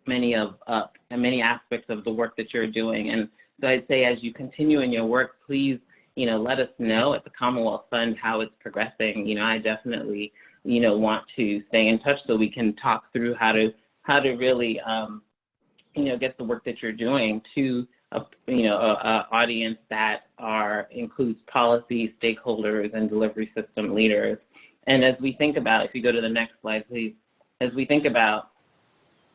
many aspects of the work that you're doing. And so I'd say, as you continue in your work, please, you know, let us know at the Commonwealth Fund how it's progressing. You know, I definitely, you know, want to stay in touch so we can talk through how to really, you know, get the work that you're doing to a audience that includes policy stakeholders and delivery system leaders. And as we think about, if you go to the next slide, please, as we think about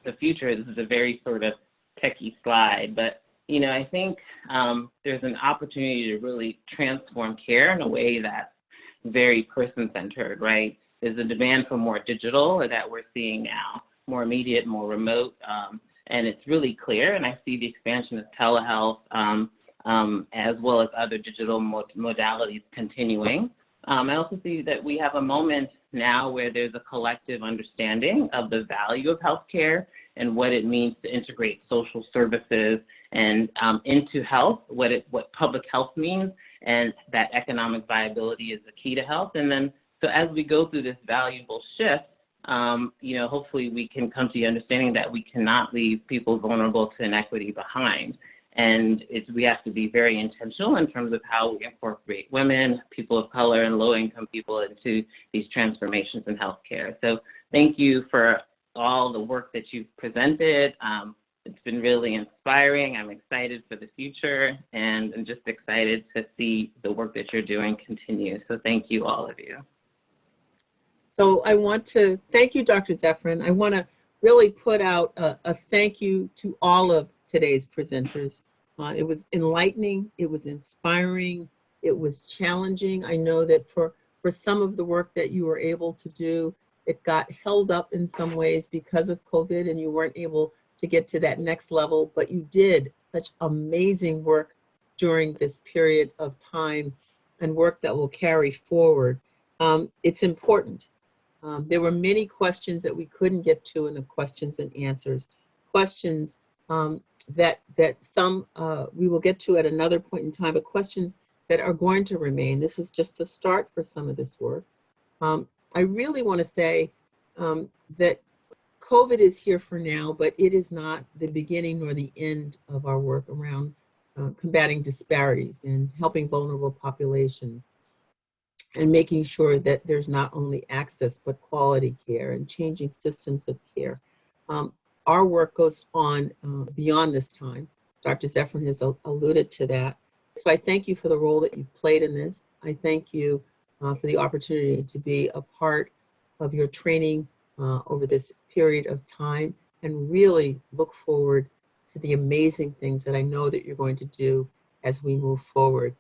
the future, this is a very sort of techie slide, but you know, I think there's an opportunity to really transform care in a way that's very person-centered, right? There's a demand for more digital that we're seeing now, more immediate, more remote, and it's really clear. And I see the expansion of telehealth as well as other digital modalities continuing. I also see that we have a moment now where there's a collective understanding of the value of healthcare and what it means to integrate social services and into health, what public health means, and that economic viability is the key to health. And then, so as we go through this valuable shift, you know, hopefully we can come to the understanding that we cannot leave people vulnerable to inequity behind. And we have to be very intentional in terms of how we incorporate women, people of color, and low-income people into these transformations in healthcare. So thank you for all the work that you've presented. It's been really inspiring. I'm excited for the future, and I'm just excited to see the work that you're doing continue. So thank you, all of you. So I want to thank you, Dr. Zephyrin. I want to really put out a thank you to all of today's presenters. It was enlightening, it was inspiring, it was challenging. I know that for some of the work that you were able to do, it got held up in some ways because of COVID and you weren't able to get to that next level, but you did such amazing work during this period of time and work that will carry forward. It's important. There were many questions that we couldn't get to in the questions and answers. Questions that some we will get to at another point in time, but questions that are going to remain. This is just the start for some of this work. I really want to say that COVID is here for now, but it is not the beginning nor the end of our work around combating disparities and helping vulnerable populations and making sure that there's not only access, but quality care and changing systems of care. Our work goes on beyond this time. Dr. Zephyrin has alluded to that. So I thank you for the role that you've played in this. I thank you for the opportunity to be a part of your training over this period of time. and really look forward to the amazing things that I know that you're going to do as we move forward.